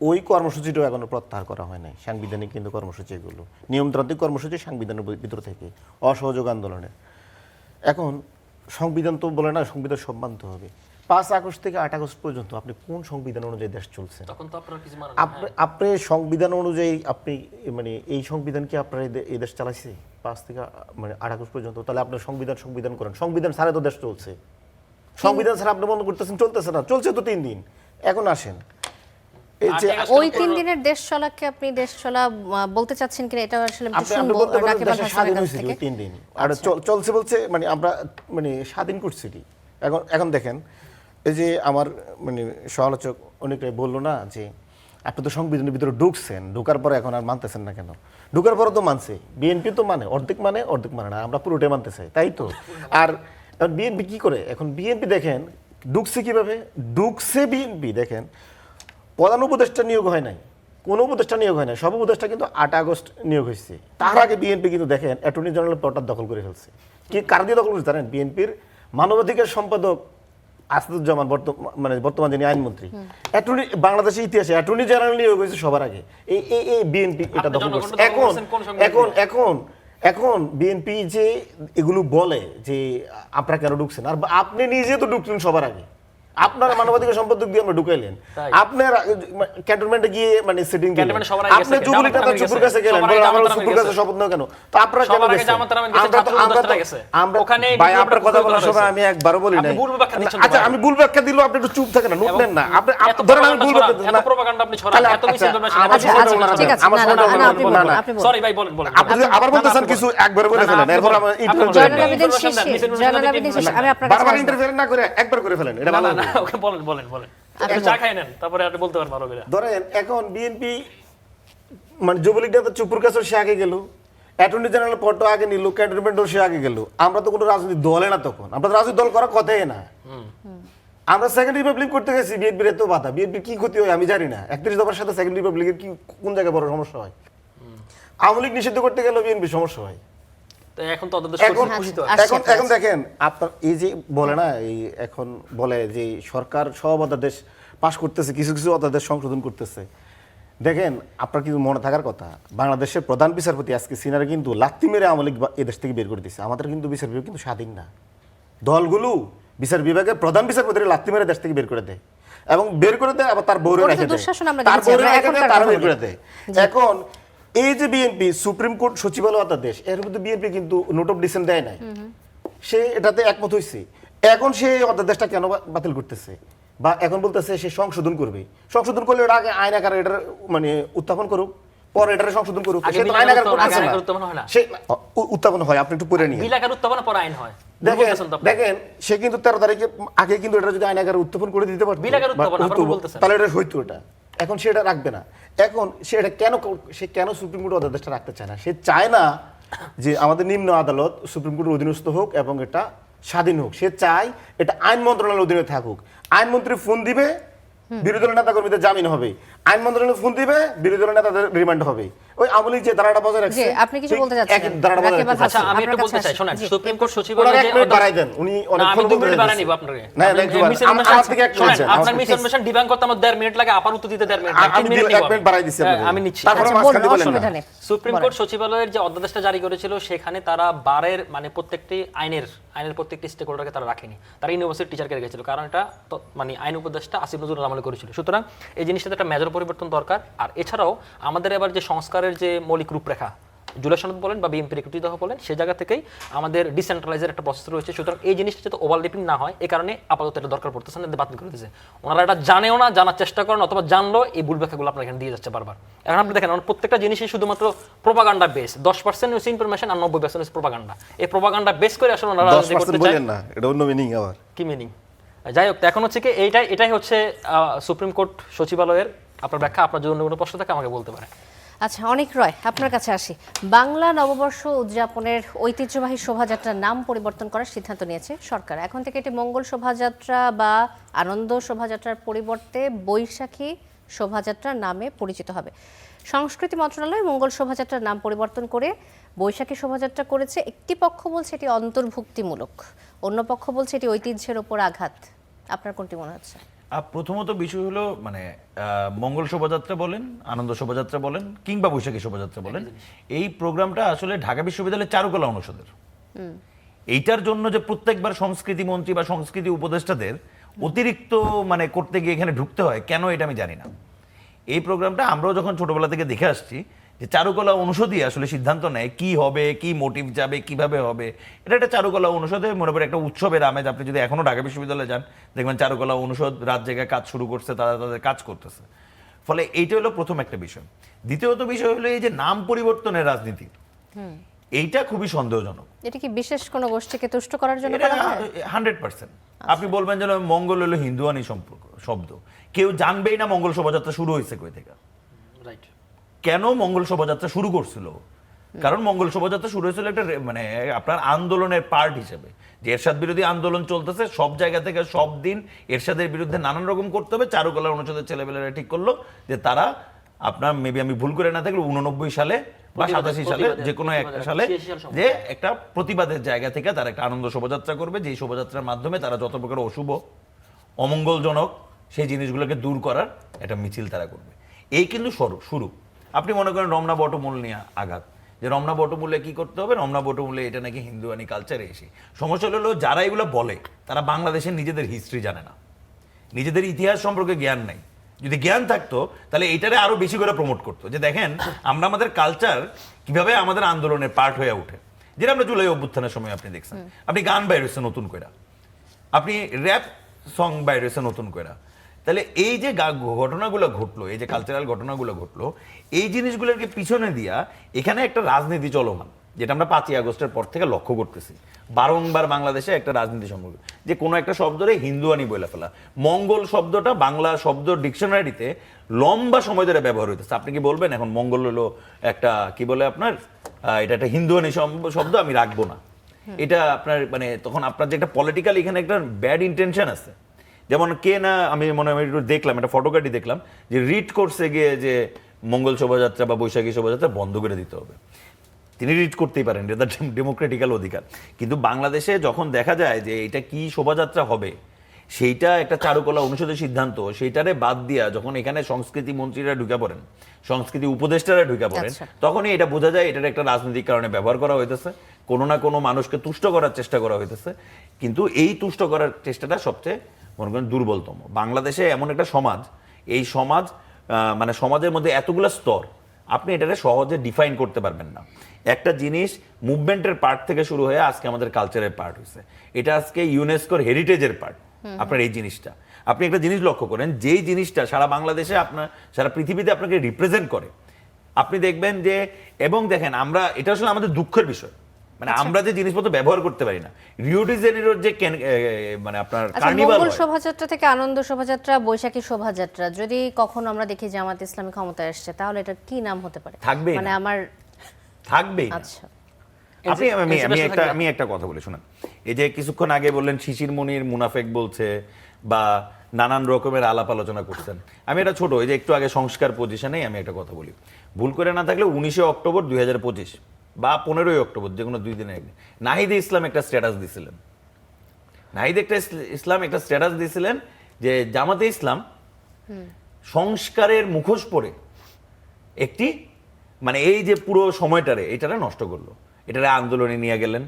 ওই কর্মসূচিটাও এখনো প্রত্যাহার করা হয় নাই। সাংবিধানিক কিন্তু কর্মসূচি, এগুলো নিয়মতান্ত্রিক কর্মসূচি সংবিধানের ভিতর থেকে অসহযোগ আন্দোলনের। এখন সংবিধান তো বলে না সংবিধান সব মানতে হবে। 5 আগস্ট থেকে 8 আগস্ট পর্যন্ত আপনি কোন সংবিধান অনুযায়ী দেশ চলছে? আপনি সংবিধান অনুযায়ী আপনি মানে এই সংবিধান কি আপনার এই দেশ চালাইছে 5 থেকে মানে 8 আগস্ট পর্যন্ত? তাহলে আপনি সংবিধান করেন, সংবিধান ছাড়া তো দেশ চলছে। সংবিধান ছাড়া আপনি বন্ধ করতেছেন, চলতেছে না, চলছে তো 3 দিন। এখন আসেন এই যে ওই 3 দিনের দেশ চলাকে আপনি দেশ চলা বলতে চাচ্ছেন কিনা এটা আসলে একটু আপনি শুনবো বলতে পারেন রাকিব আল দেশে হাসানের স্বাধীন কাছ হয়েছিল থেকে। 3 দিন আর চলছে বলছে মানে আমরা মানে স্বাধীন করছি কি এখন দেখেন এই যে আমার মানে সমালোচক অনেকটাই বললো না যে আপনি তো সংবিধানের ভিতরে ঢুকছেন, ঢোকার পরে এখন আর মানতেছেন না কেন? ঢোকার পরে তো মানছে, বিএনপি তো মানে অর্ধেক মানে না, আমরা পুরোটাই মানতে চাই, তাই তো। আর বিএনপি কি করে এখন? বিএনপি দেখেন ঢুকছে কিভাবে, ঢুকছে বিএনপি দেখেন প্রধান উপদেষ্টা নিয়োগ হয় নাই, কোনো উপদেষ্টা নিয়োগ হয় না, সব উপদেষ্টা কিন্তু 8 আগস্ট নিয়োগ হয়েছে। তার আগে বিএনপি কিন্তু দেখেন অ্যাটর্নি জেনারেল পদটা দখল করে ফেলছে। কি কার দিয়ে দখল করেছে জানেন? বিএনপির মানবাধিকার সম্পাদক আসাদুজ্জামান বর্তমান যিনি আইনমন্ত্রী, অ্যাটর্নি বাংলাদেশের ইতিহাসে অ্যাটর্নি জেনারেল নিয়োগ হয়েছে সবার আগে, এই বিএনপি এটা দখল করছে। এখন বিএনপি যে এগুলো বলে যে আপনারা কেন ঢুকছেন, আর আপনি নিজে তো ঢুকছেন সবার আগে, আপনার মানবাধিকার সম্পাদক দিয়ে আমরা ঢুকাইলেন, আপনার ক্যান্টনমেন্টে গিয়ে মানে সেটিং গেলেন, আপনি যুবলীগ নেতা চুপুর কাছে গেলেন, আমরা চুপুর কাছে শপথ নাও কেন? তো আপনারা কেন গেছেন? আমরা ভাই আপনার কথা বলার সময় আমি একবারও বলি নাই। আচ্ছা আমি ভুল ব্যাখ্যা দিলেও আপনি একটু চুপ থাকেন না, নুট নেন না। আপনি ধরেন আমি ভুল ব্যাখ্যা দিলাম, এত প্রপাগান্ডা আপনি ছড়ান, এত মিসইনফরমেশন। ঠিক আছে, আপনি বলুন। সরি ভাই, বলেন। আপনি আবার বলতেছেন কিছু একবার বলে ফেলেন, এরপর আমরা জয়নুল আবেদিন শেষে আমি আপনার কাছে বারবার ইন্টারফেয়ার না করে একবার করে ফেলেন, এটা ভালো। না, ওকে বলেন। আপনি চা খাই নেন, তারপরে আপনি বলতে পারেন আরো বেলা। ধরেন এখন বিএনপি মানে যুবলীগ নেতা চুপুর কাছে সে আগে গেল, অ্যাটর্নি জেনারেল পদটা আগে নিল, ক্যান্টনমেন্টও সে আগে গেল। আমরা তো কোনো রাজনৈতিক দলে না, তখন আমরা তো রাজনৈতিক দল করার কথাই না। আমরা সেকেন্ড রিপাবলিক করতে গেছি, বিএনপির এত বাধা, বিএনপির কি ক্ষতি হয় আমি জানি না। 31 দফার সাথে সেকেন্ড রিপাবলিকের কি কোন জায়গায় বড় সমস্যা হয়? আওয়ামী লীগ নিষিদ্ধ করতে গেলেও বিএনপি সমস্যা হয়। তো এখন তো ওদের এখন দেখেন আপনার এই যে বলে না, এই এখন বলে যে সরকার সব অধ্যাদেশ পাশ করতেছে, কিছু কিছু অধ্যাদেশ সংশোধন করতেছে। দেখেন আপনার কিন্তু মনে থাকার কথা, বাংলাদেশের প্রধান বিচারপতি আজকে সিনারে কিন্তু লাত্তি মেরে আওয়ামী লীগ এদেশ থেকে বের করে দিচ্ছে। আমাদের কিন্তু বিচার বিভাগ কিন্তু স্বাধীন না, দলগুলো বিচার বিভাগের প্রধান বিচারপতির লাত্তি মেরে দেশ থেকে বের করে দেয়, এবং বের করে দেয় আবার তার বউরে রেখে দেয়, তার বউরে রেখে দেয়, তারা বের করে দেয়। এখন এই যে বিএনপি সুপ্রিম কোর্ট সচিবালয় অধ্যাদেশ, এর মধ্যে বিএনপি কিন্তু নোট অফ ডিসেন্ট দেয় নাই, সে এটাতে একমত হয়েছে। এখন সে অধ্যাদেশটা কেন বাতিল করতেছে, বা এখন বলতেছে সে সংশোধন করবে? সংশোধন করলে ওটা আগে আইন আকারে এটার মানে উত্থাপন করুক, পরে এটারে সংশোধন করুক। সে তো আইন আকারে করতেছে না, সে উত্থাপন হয়, আপনি একটু পড়ে নিন। বিল আকারে উত্থাপন পরে আইন হয়। দেখেন সে কিন্তু 13 তারিখে আগে কিন্তু এটা যদি আইন আকারে উত্থাপন করে দিতে পারতো, তাহলে এটা হইতো। এটা এখন সে এটা রাখবে না। এখন সে এটা কেন সুপ্রিম কোর্ট অধ্যাদেশটা রাখতে চায় না? সে চায় না যে আমাদের নিম্ন আদালত সুপ্রিম কোর্টের অধীনস্থ হোক এবং এটা স্বাধীন হোক। সে চায় এটা আইন মন্ত্রণালয়ের অধীনে থাকুক। আইনমন্ত্রী ফোন দিবে, বিরোধী দলের নেতা কর্মীদের জামিন হবে, আইন মন্ত্রণালয় ফোন দিবে, বিরোধী দলের নেতাদের রিমান্ড হবে। ওই আওয়ামী লীগ যে ধারাটা বজায় রাখছে, আপনি কিছু বলতে চাচ্ছেন? আচ্ছা আমি একটু বলতে চাই, শুনেন, সুপ্রিম কোর্ট সচিবালয় যে বাড়াই দেন, উনি অনেকক্ষণ বলতে বাড়াই নিব আপনাকে। না আমার থেকে এক মিনিট, আপনার মিসইনফরমেশন ডিবাঙ্ক করতে আমার 1.5 মিনিট লাগে, আপার উত্তর দিতে 1.5 মিনিট লাগে। আমি 1 মিনিট বাড়াই দিছি আপনাকে, আমি নিচ্ছি। তারপর মাঝখানে বলেন না। সুপ্রিম কোর্ট সচিবালয়ের যে অধ্যাদেশটা জারি করেছিল, সেখানে তারা বারের মানে প্রত্যেকটি আইনের প্রত্যেকটি স্টেক হোল্ডারকে তারা রাখেনি, তারা ইউনিভার্সিটি টিচারকে রেখেছিল, কারণ এটা মানে আইন উপদেষ্টা আসিফ নজরুল আমলে করেছিল। সুতরাং এই জিনিসটাতে একটা মেজর পরিবর্তন দরকার। আর এছাড়াও আমাদের এবার যে সংস্কারের যে মৌলিক রূপরেখা, জুলাই সনদ বলেন বা বিএনপির একটি দফা বলেন, সেই জায়গা থেকেই আমাদের ডিসেন্ট্রালাইজের একটা প্রসেস রয়েছে। সুতরাং এই জিনিসটা যাতে ওভারল্যাপিং না হয়, এই কারণে আপাতত এটা দরকার পড়তেছে না, বাতিল করে দিয়েছে। ওনারা এটা জানেও না, জানার চেষ্টা করেন, অথবা জানলো এই ভুল ব্যাখ্যাগুলো আপনার এখানে দিয়ে যাচ্ছে বারবার। এখন আপনি দেখেন প্রত্যেকটা জিনিসই শুধুমাত্র প্রোপাগান্ডা বেস, 10% হচ্ছে ইনফরমেশন আর 90% হচ্ছে প্রোপাগান্ডা। এই প্রোপাগান্ডা বেস করে আসলে ওনারা রাজনীতি করতে চায় না। এটা অন্য মিনিং আবার কি মিনিং? যাই হোক, এখন হচ্ছে কি এটাই হচ্ছে সুপ্রিম কোর্ট সচিবালয়ের আপনার ব্যাখ্যা। আপনার যদি অন্য কোনো প্রশ্ন থাকে আমাকে বলতে পারেন। আচ্ছা, অনেক রয়, আপনার কাছে আসি। বাংলা নববর্ষ উদযাপনের ঐতিহ্যবাহী শোভাযাত্রার নাম পরিবর্তন করার সিদ্ধান্ত নিয়েছে সরকার। এখন থেকে এটি মঙ্গল শোভাযাত্রা বা আনন্দ শোভাযাত্রার পরিবর্তে বৈশাখী শোভাযাত্রার নামে পরিচিত হবে। সংস্কৃতি মন্ত্রণালয় মঙ্গল শোভাযাত্রার নাম পরিবর্তন করে বৈশাখী শোভাযাত্রা করেছে। একটি পক্ষ বলছে এটি অন্তর্ভুক্তিমূলক, অন্য পক্ষ বলছে এটি ঐতিহ্যের ওপর আঘাত। আপনার কোনটি মনে হচ্ছে? প্রথমত বিষয় হলো মানে মঙ্গল শোভাযাত্রা বলেন, আনন্দ শোভাযাত্রা বলেন, কিংবা বৈশাখী শোভাযাত্রা বলেন, এই প্রোগ্রামটা আসলে ঢাকা বিশ্ববিদ্যালয়ের চারুকলা অনুষদের। এইটার জন্য যে প্রত্যেকবার সংস্কৃতি মন্ত্রী বা সংস্কৃতি উপদেষ্টাদের অতিরিক্ত মানে করতে গিয়ে এখানে ঢুকতে হয় কেন, এটা আমি জানি না। এই প্রোগ্রামটা আমরাও যখন ছোটবেলা থেকে দেখে আসছি যে চারুকলা অনুষদই আসলে সিদ্ধান্ত নেয় কি হবে, কি মোটিভ যাবে, কিভাবে হবে। এটা একটা চারুকলা অনুষদে মনে করে একটা উৎসবের আমেজ। আপনি যদি এখনো ঢাকা বিশ্ববিদ্যালয়ে যান, দেখবেন চারুকলা অনুষদ রাত জায়গায় কাজ শুরু করছে, তারা তাদের কাজ করতেছে। ফলে এইটা হলো প্রথম একটা বিষয়। দ্বিতীয়ত বিষয় হলো এই যে নাম পরিবর্তনের রাজনীতি, এইটা খুবই সন্দেহজনক। এটা কি বিশেষ কোনো গোষ্ঠীকে তুষ্ট করার জন্য এটা করা হয়? 100%। আপনি বলবেন যে মঙ্গল হলো হিন্দুয়ানি সম্পর্ক শব্দ, কেউ জানবেই না মঙ্গল শোভাযাত্রা শুরু হয়েছে কই থেকে, রাইট। কেন মঙ্গল শোভাযাত্রা শুরু করছিল। কারণ মঙ্গল শোভাযাত্রা শুরু হয়েছিল একটা মানে আপনার আন্দোলনের পার্ট হিসেবে, যে এরশাদ বিরোধী আন্দোলন চলতেছে সব জায়গা থেকে, সব দিন এরশাদের বিরুদ্ধে নানান রকম করতে হবে। চারুকলা অনুষদের ছেলেবেলেরা ঠিক করলো যে তারা আপনার মেবি আমি ভুল করে না থাকলে 89 সালে বা 87 সালে যে কোনো একটা সালে যে একটা প্রতিবাদের জায়গা থেকে তারা একটা আনন্দ শোভাযাত্রা করবে, যে শোভাযাত্রার মাধ্যমে তারা যত প্রকার অশুভ অমঙ্গলজনক সেই জিনিসগুলোকে দূর করার একটা মিছিল তারা করবে। এই কিন্তু শুরু। আপনি মনে করেন রমনা বটমূল নিয়ে আঘাত, যে রমনা বটমূলে কি করতে হবে, রমনা বটমূলে এটা নাকি হিন্দুয়ানি কালচারে এসে। সমস্যা হলো যারা এগুলো বলে তারা বাংলাদেশের নিজেদের হিস্ট্রি জানে না, নিজেদের ইতিহাস সম্পর্কে জ্ঞান নাই। যদি জ্ঞান থাকতো তাহলে এইটারে আরো বেশি করে প্রমোট করতো, যে দেখেন আমরা আমাদের কালচার কিভাবে আমাদের আন্দোলনের পার্ট হয়ে ওঠে। যেটা আমরা জুলাই অভ্যুত্থানের সময় আপনি দেখছেন, আপনি গান বাইর হয়েছে নতুন করে, আপনি র্যাপ সং বাইর হয়েছে নতুন করে। তাহলে এই যে ঘটনাগুলো ঘটলো, এই যে কালচারাল ঘটনাগুলো ঘটলো, এই জিনিসগুলোকে পিছনে দিয়া এখানে একটা রাজনীতি চলমান, যেটা আমরা 5ই আগস্টের পর থেকে লক্ষ্য করতেছি বারংবার বাংলাদেশে একটা রাজনীতি সম্পর্কে, যে কোনো একটা শব্দরে হিন্দুয়ানি বলে ফেলা। মঙ্গল শব্দটা বাংলা শব্দ ডিকশনারিতে লম্বা সময় ধরে ব্যবহার হইতেছে। আপনি কি বলবেন এখন মঙ্গল হলো একটা কি বলে আপনার এটা একটা হিন্দুয়ানি শব্দ, আমি রাখবো না। এটা আপনার মানে তখন আপনার যে একটা পলিটিক্যাল এখানে একটা ব্যাড ইন্টেনশন আছে। যেমন কে না আমি মনে হয় একটু দেখলাম, একটা ফটোগ্রাফি দেখলাম যে রিট করছে গিয়ে যে মঙ্গল শোভাযাত্রা বা বৈশাখী শোভাযাত্রা বন্ধ করে দিতে হবে। তিনি রিট করতেই পারেন, এটা ডেমোক্রেটিক্যাল অধিকার। কিন্তু বাংলাদেশে যখন দেখা যায় যে এটা কি শোভাযাত্রা হবে, সেইটা একটা চারুকলা অনুষদের সিদ্ধান্ত, সেইটারে বাদ দিয়া যখন এখানে সংস্কৃতি মন্ত্রীরা ঢুকে পড়েন, সংস্কৃতি উপদেষ্টারা ঢুকে পড়েন, তখনই এটা বোঝা যায় এটার একটা রাজনৈতিক কারণে ব্যবহার করা হইতেছে, কোনো না কোনো মানুষকে তুষ্ট করার চেষ্টা করা হইতেছে। কিন্তু এই তুষ্ট করার চেষ্টাটা সবচেয়ে মনে করেন দুর্বলতম। বাংলাদেশে এমন একটা সমাজ, এই সমাজ মানে সমাজের মধ্যে এতগুলো স্তর, আপনি এটাকে সহজে ডিফাইন করতে পারবেন না। একটা জিনিস মুভমেন্টের পার্ট থেকে শুরু হয়ে আজকে আমাদের কালচারের পার্ট হয়েছে, এটা আজকে ইউনেস্কোর হেরিটেজের পার্ট। আপনার এই জিনিসটা আপনি একটা জিনিস লক্ষ্য করেন, যেই জিনিসটা সারা বাংলাদেশে আপনার সারা পৃথিবীতে আপনাকে রিপ্রেজেন্ট করে, আপনি দেখবেন যে, এবং দেখেন আমরা এটা আসলে আমাদের দুঃখের বিষয়, মানে আমরা যে জিনিসপত্র ব্যবহার করতে পারি না। রিও ডি জেনিরোর যে মানে আপনার কার্নিভাল মঙ্গল শোভাযাত্রা থেকে আনন্দ শোভাযাত্রা, বৈশাখী শোভাযাত্রা, যদি কখনো আমরা দেখি জামাত ইসলামী ক্ষমতায় আসছে, তাহলে এটা কি নাম হতে পারে? থাকবে মানে আমার থাকবেই। আচ্ছা, আপনি আমি একটা কথা বলে শোনান। এই যে কিছুক্ষণ আগে বললেন শিশির মনির মুনাফেক বলছে বা নানান রকমের আলাপ আলোচনা করছেন। আমি এটা ছোট, এই যে একটু আগে সংস্কার পজিশনেই আমি একটা কথা বলি, ভুল করে না থাকলে 19 অক্টোবর 2025 বা 15 অক্টোবর, যে কোনো 2 দিনের আগে নাহিদ ইসলাম একটা স্ট্যাটাস দিয়েছিলেন। ইসলাম একটা স্ট্যাটাস দিয়েছিলেন যে জামাতে ইসলাম সংস্কারের মুখোশ পরে একটি মানে এই যে পুরো সময়টারে এটারে নষ্ট করলো, এটারে আন্দোলনে নিয়ে গেলেন।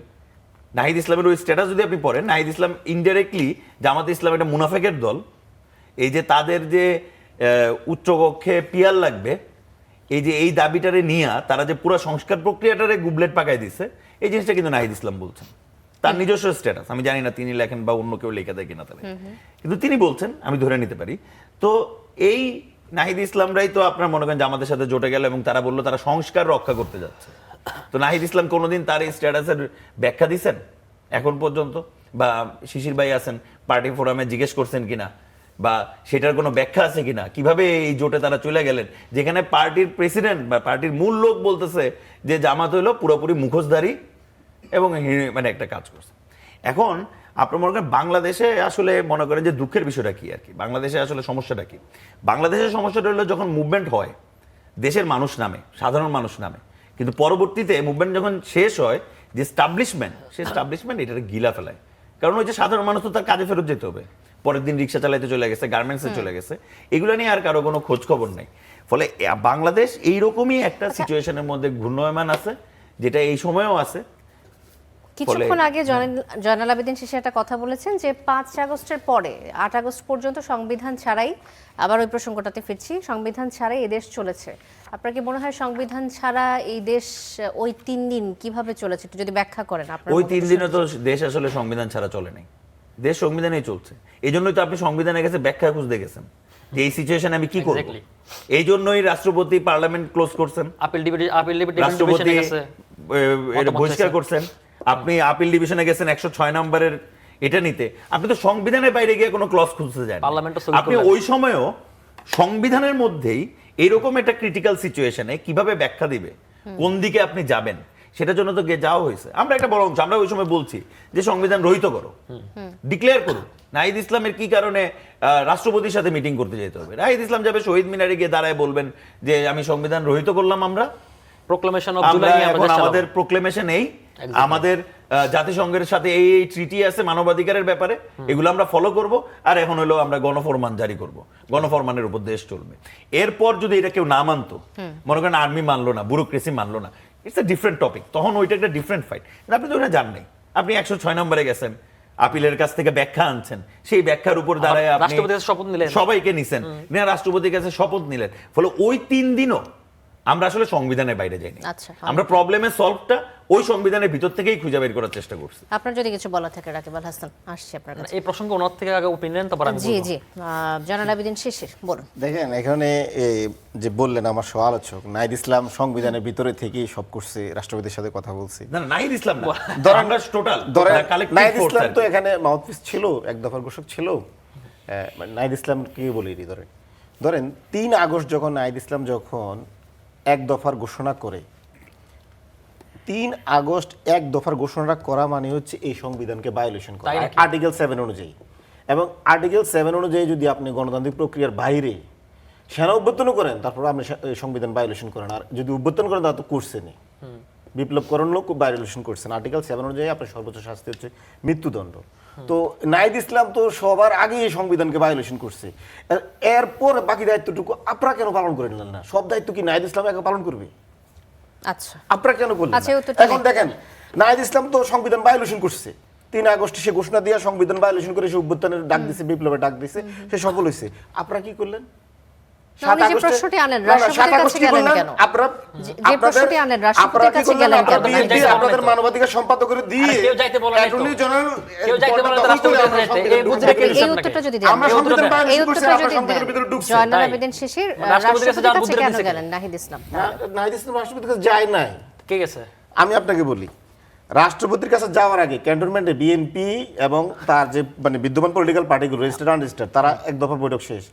নাহিদ ইসলামের ওই স্ট্যাটাস যদি আপনি পড়েন, নাহিদ ইসলাম ইনডাইরেক্টলি জামাতে ইসলাম একটা মুনাফেকের দল, এই যে তাদের যে উচ্চকক্ষে পিয়ার লাগবে, এই যে এই দাবিটারে নিয়ে তারা যে পুরো সংস্কার প্রক্রিয়াটারে গুবলেট পাকায় দিচ্ছে, এই জিনিসটা কিন্তু নাহিদ ইসলাম বলছেন, তার নিজস্ব স্ট্যাটাস। আমি জানি না তিনি লেখেন বা অন্য কেউ লেখা দেয় কিনা তাহলে, কিন্তু তিনি বলছেন, আমি ধরে নিতে পারি। তো এই নাহিদ ইসলামরাই তো আপনার মনে করেন জামাতের সাথে জোটে গেল এবং তারা বললো তারা সংস্কার রক্ষা করতে যাচ্ছে। তো নাহিদ ইসলাম কোনোদিন তার এই স্ট্যাটাসের ব্যাখ্যা দিচ্ছেন এখন পর্যন্ত? বা শিশির ভাই আছেন পার্টি ফোরামে জিজ্ঞেস করছেন কিনা, বা সেটার কোনো ব্যাখ্যা আছে কিনা, কিভাবে এই জোটে তারা চলে গেলেন, যেখানে পার্টির প্রেসিডেন্ট বা পার্টির মূল লোক বলতেছে যে জামাত হইলো পুরোপুরি মুখোশধারী এবং মানে একটা কাজ করছে। এখন আপনার মনে করেন বাংলাদেশে আসলে মনে করেন যে দুঃখের বিষয়টা কি আর কি, বাংলাদেশে আসলে সমস্যাটা কি? বাংলাদেশের সমস্যাটা হলো যখন মুভমেন্ট হয় দেশের মানুষ নামে, সাধারণ মানুষ নামে, কিন্তু পরবর্তীতে মুভমেন্ট যখন শেষ হয়, যে স্টাবলিশমেন্ট, সে স্টাবলিশমেন্ট এটাকে গিলা ফেলায়। কারণ ওই যে সাধারণ মানুষ তো তার কাজে ফেরত যেতে হবে, পরের দিন রিক্সা চালাইতে চলে গেছে, গার্মেন্টসে চলে গেছে, এগুলো নিয়ে আর কারো কোনো খোঁজ খবর নেই। ফলে বাংলাদেশ এইরকমই একটা সিচুয়েশনের মধ্যে ঘূর্ণয়মান আছে, যেটা এই সময়েও আছে। কিছুক্ষণ আগে জয়নাল আবেদিন শেষে একটা কথা বলেছেন যে 5 আগস্টের পরে 8 আগস্ট পর্যন্ত সংবিধান ছাড়াই, আবার ওই প্রসঙ্গটাতে ফিরছি, সংবিধান ছাড়াই এই দেশ চলেছে। আপনার কি মনে হয় সংবিধান ছাড়া এই দেশ ওই 3 দিন কিভাবে চলেছে, একটু যদি ব্যাখ্যা করেন? আপনার ওই 3 দিনে তো দেশ আসলে সংবিধান ছাড়া চলে নাই, দেশ সংবিধানেই চলছে। এই জন্যই তো আপনি সংবিধানের কাছে ব্যাখ্যা খুঁজতে গেছেন। যে এই সিচুয়েশনে আমি কি করব। Exactly. এই জন্যই রাষ্ট্রপতি পার্লামেন্ট ক্লোজ করছেন, আপিল ডিভিশনে রাষ্ট্রপতি গেছে, এটা মতামত বহিষ্কার হয়েছে। করছেন, আপনি আপিল ডিভিশনে গেছেন 106 নম্বরের এটা নিতে, আপনি তো সংবিধানের বাইরে গিয়ে কোনো ক্লজ খুঁজতে যান, পার্লামেন্টও স্থগিত আপনি করলেন। ওই সময়ও সংবিধানের মধ্যেই এরকম একটা ক্রিটিক্যাল সিচুয়েশনে কিভাবে ব্যাখ্যা দিবে, কোন দিকে আপনি যাবেন, সেটার জন্য তো গিয়ে যাওয়া হয়েছে। আমরা একটা বরং আমরা ওই সময় বলছি যে সংবিধান রহিত করো, ডিক্লেয়ার করো। নাহিদ ইসলামের কি কারণে রাষ্ট্রপতির সাথে মিটিং করতে যেতে হবে? নাহিদ ইসলাম যাবে শহীদ মিনারে গিয়ে দাঁড়ায় বলবেন যে আমি সংবিধান রহিত করলাম। আমরা প্রোক্লামেশন অফ আমরা জুলাই নিয়ে এখন আমাদের প্রোক্লেমেশন এই আমাদের জাতিসংঘের সাথে এই ট্রিটি আছে মানবাধিকারের ব্যাপারে, এগুলো আমরা ফলো করব, আর এখন হলো আমরা গণফরমান জারি করব, গণফরমানের উপর দেশ চলবে। এরপর যদি এটা কেউ না মানতো, মনে করেন আর্মি মানলো না, ব্যুরোক্রেসি মানলো না, ইটস এ ডিফারেন্ট টপিক, তখন ওইটা একটা ডিফারেন্ট ফাইট। আপনি তো ওটা জান নাই, আপনি 106 নম্বরে গেছেন, আপিলের কাছ থেকে ব্যাখ্যা আনছেন, সেই ব্যাখ্যার উপর দাঁড়ায় আপনি রাষ্ট্রপতির কাছে শপথ নিলেন, সবাইকে নিছেন, নিয়ে রাষ্ট্রপতির কাছে শপথ নিলেন, ফলে ওই 3 দিনও আমরা আসলে সংবিধানের বাইরে যাইনি। আচ্ছা, আমরা প্রবলেমের সলভটা ওই সংবিধানের ভিতর থেকেই খুঁজে বের করার চেষ্টা করছি। আপনার যদি কিছু বলা থাকে রাকিব আল হাসান, আসছি আপনার কাছে। এই প্রসঙ্গে ওনার থেকে আগে ওপিনিয়ন, তারপর আমি জি বলবো। জি, জানাল আবেদিন শিশির বলুন। দেখেন এখানে যে বললেন আমার সহ আলোচক নাহিদ ইসলাম সংবিধানের ভিতরে থেকেই সব করছে, রাষ্ট্রপতির সাথে কথা বলছি। না না, নাহিদ ইসলাম না, ধরেন আমরা টোটাল ধরেন কালেক্টিভ নাহিদ ফোর্স। ইসলাম তো এখানে মাউথপিস ছিল, এক দফার ঘোষক ছিল। নাহিদ ইসলাম কি বলি ধরেন 3 আগস্ট যখন নাহিদ ইসলাম যখন এক দফার ঘোষণা করে, 3 আগস্ট এক দফার ঘোষণা করা মানে হচ্ছে এই সংবিধানকে ভায়োলেশন করা, তাই নাকি? আর্টিকেল 7 অনুযায়ী। এবং আর্টিকেল 7 অনুযায়ী যদি আপনি গণতান্ত্রিক প্রক্রিয়ার বাইরে সেনা অভ্যর্থন করেন, তারপর আপনি সংবিধান ভায়োলেশন করেন। আর যদি অভ্যর্থন করেন তাহলে তো করছেনই, বিপ্লব করেন লোক ভায়োলেশন করছেন। আর্টিকেল 7 অনুযায়ী আপনার সর্বোচ্চ শাস্তি হচ্ছে মৃত্যুদণ্ড। তো নাহিদ ইসলাম তো সবার আগে এই সংবিধানকে ভায়োলেশন করছে, এরপর বাকি দায়িত্বটুকু আপনারা কেন পালন করে নিলেন না? সব দায়িত্ব কি নাহিদ ইসলাম একা পালন করবে? আচ্ছা, আপনারা কেন করলেন আচ্ছা, না? উত্তরটা এখন দেখেন নাহিদ ইসলাম তো সংবিধান ভায়োলেশন করছে, 3 আগস্ট সে ঘোষণা দিয়ে সংবিধান ভায়োলেশন করে সে অভ্যুত্থানের ডাক দিছে, বিপ্লবের ডাক দিছে, সে সফল হয়েছে। আপনারা কি করলেন? না, উনি যে প্রশ্নটি আনেন, রাষ্ট্রপতির কাছে গেলেন কেন? যে প্রশ্নটি আনেন, রাষ্ট্রপতির কাছে গেলেন কেন? আপনাদের মানবাধিকার সম্পাদকের দিয়ে কেউ যাইতে বলে নাই তো। অ্যাটর্নি জেনারেল কেউ যাইতে বলে না রাষ্ট্রপতির কাছে যেতে। এই বুঝতে পেরেছি এই আপনাকে। উত্তরটা যদি দেন, আমরা সংবিধান এই ভায়োলেশন করছি, উত্তরটা আমরা যদি সংবিধানের ভিতরে দেন, ঢুকছি। জয়নাল তাই। আবেদিন শিশির রাষ্ট্রপতির কাছে রাষ্ট্রপতির যাওয়ার কাছে বুদ্ধিটা কেন দিছে কে? গেলেন নাহিদ ইসলাম? নাহিদ ইসলাম রাষ্ট্রপতির কাছে যায় নাই। কে গেছে? আমি আপনাকে বলি, রাষ্ট্রপতির কাছে যাওয়ার আগে ক্যান্টনমেন্টে বিএনপি এবং তার যে মানে বিদ্যমান পলিটিক্যাল পার্টিগুলো রেজিস্টার্ড আনরেজিস্টার্ড তারা এক দফা বৈঠক শেষ,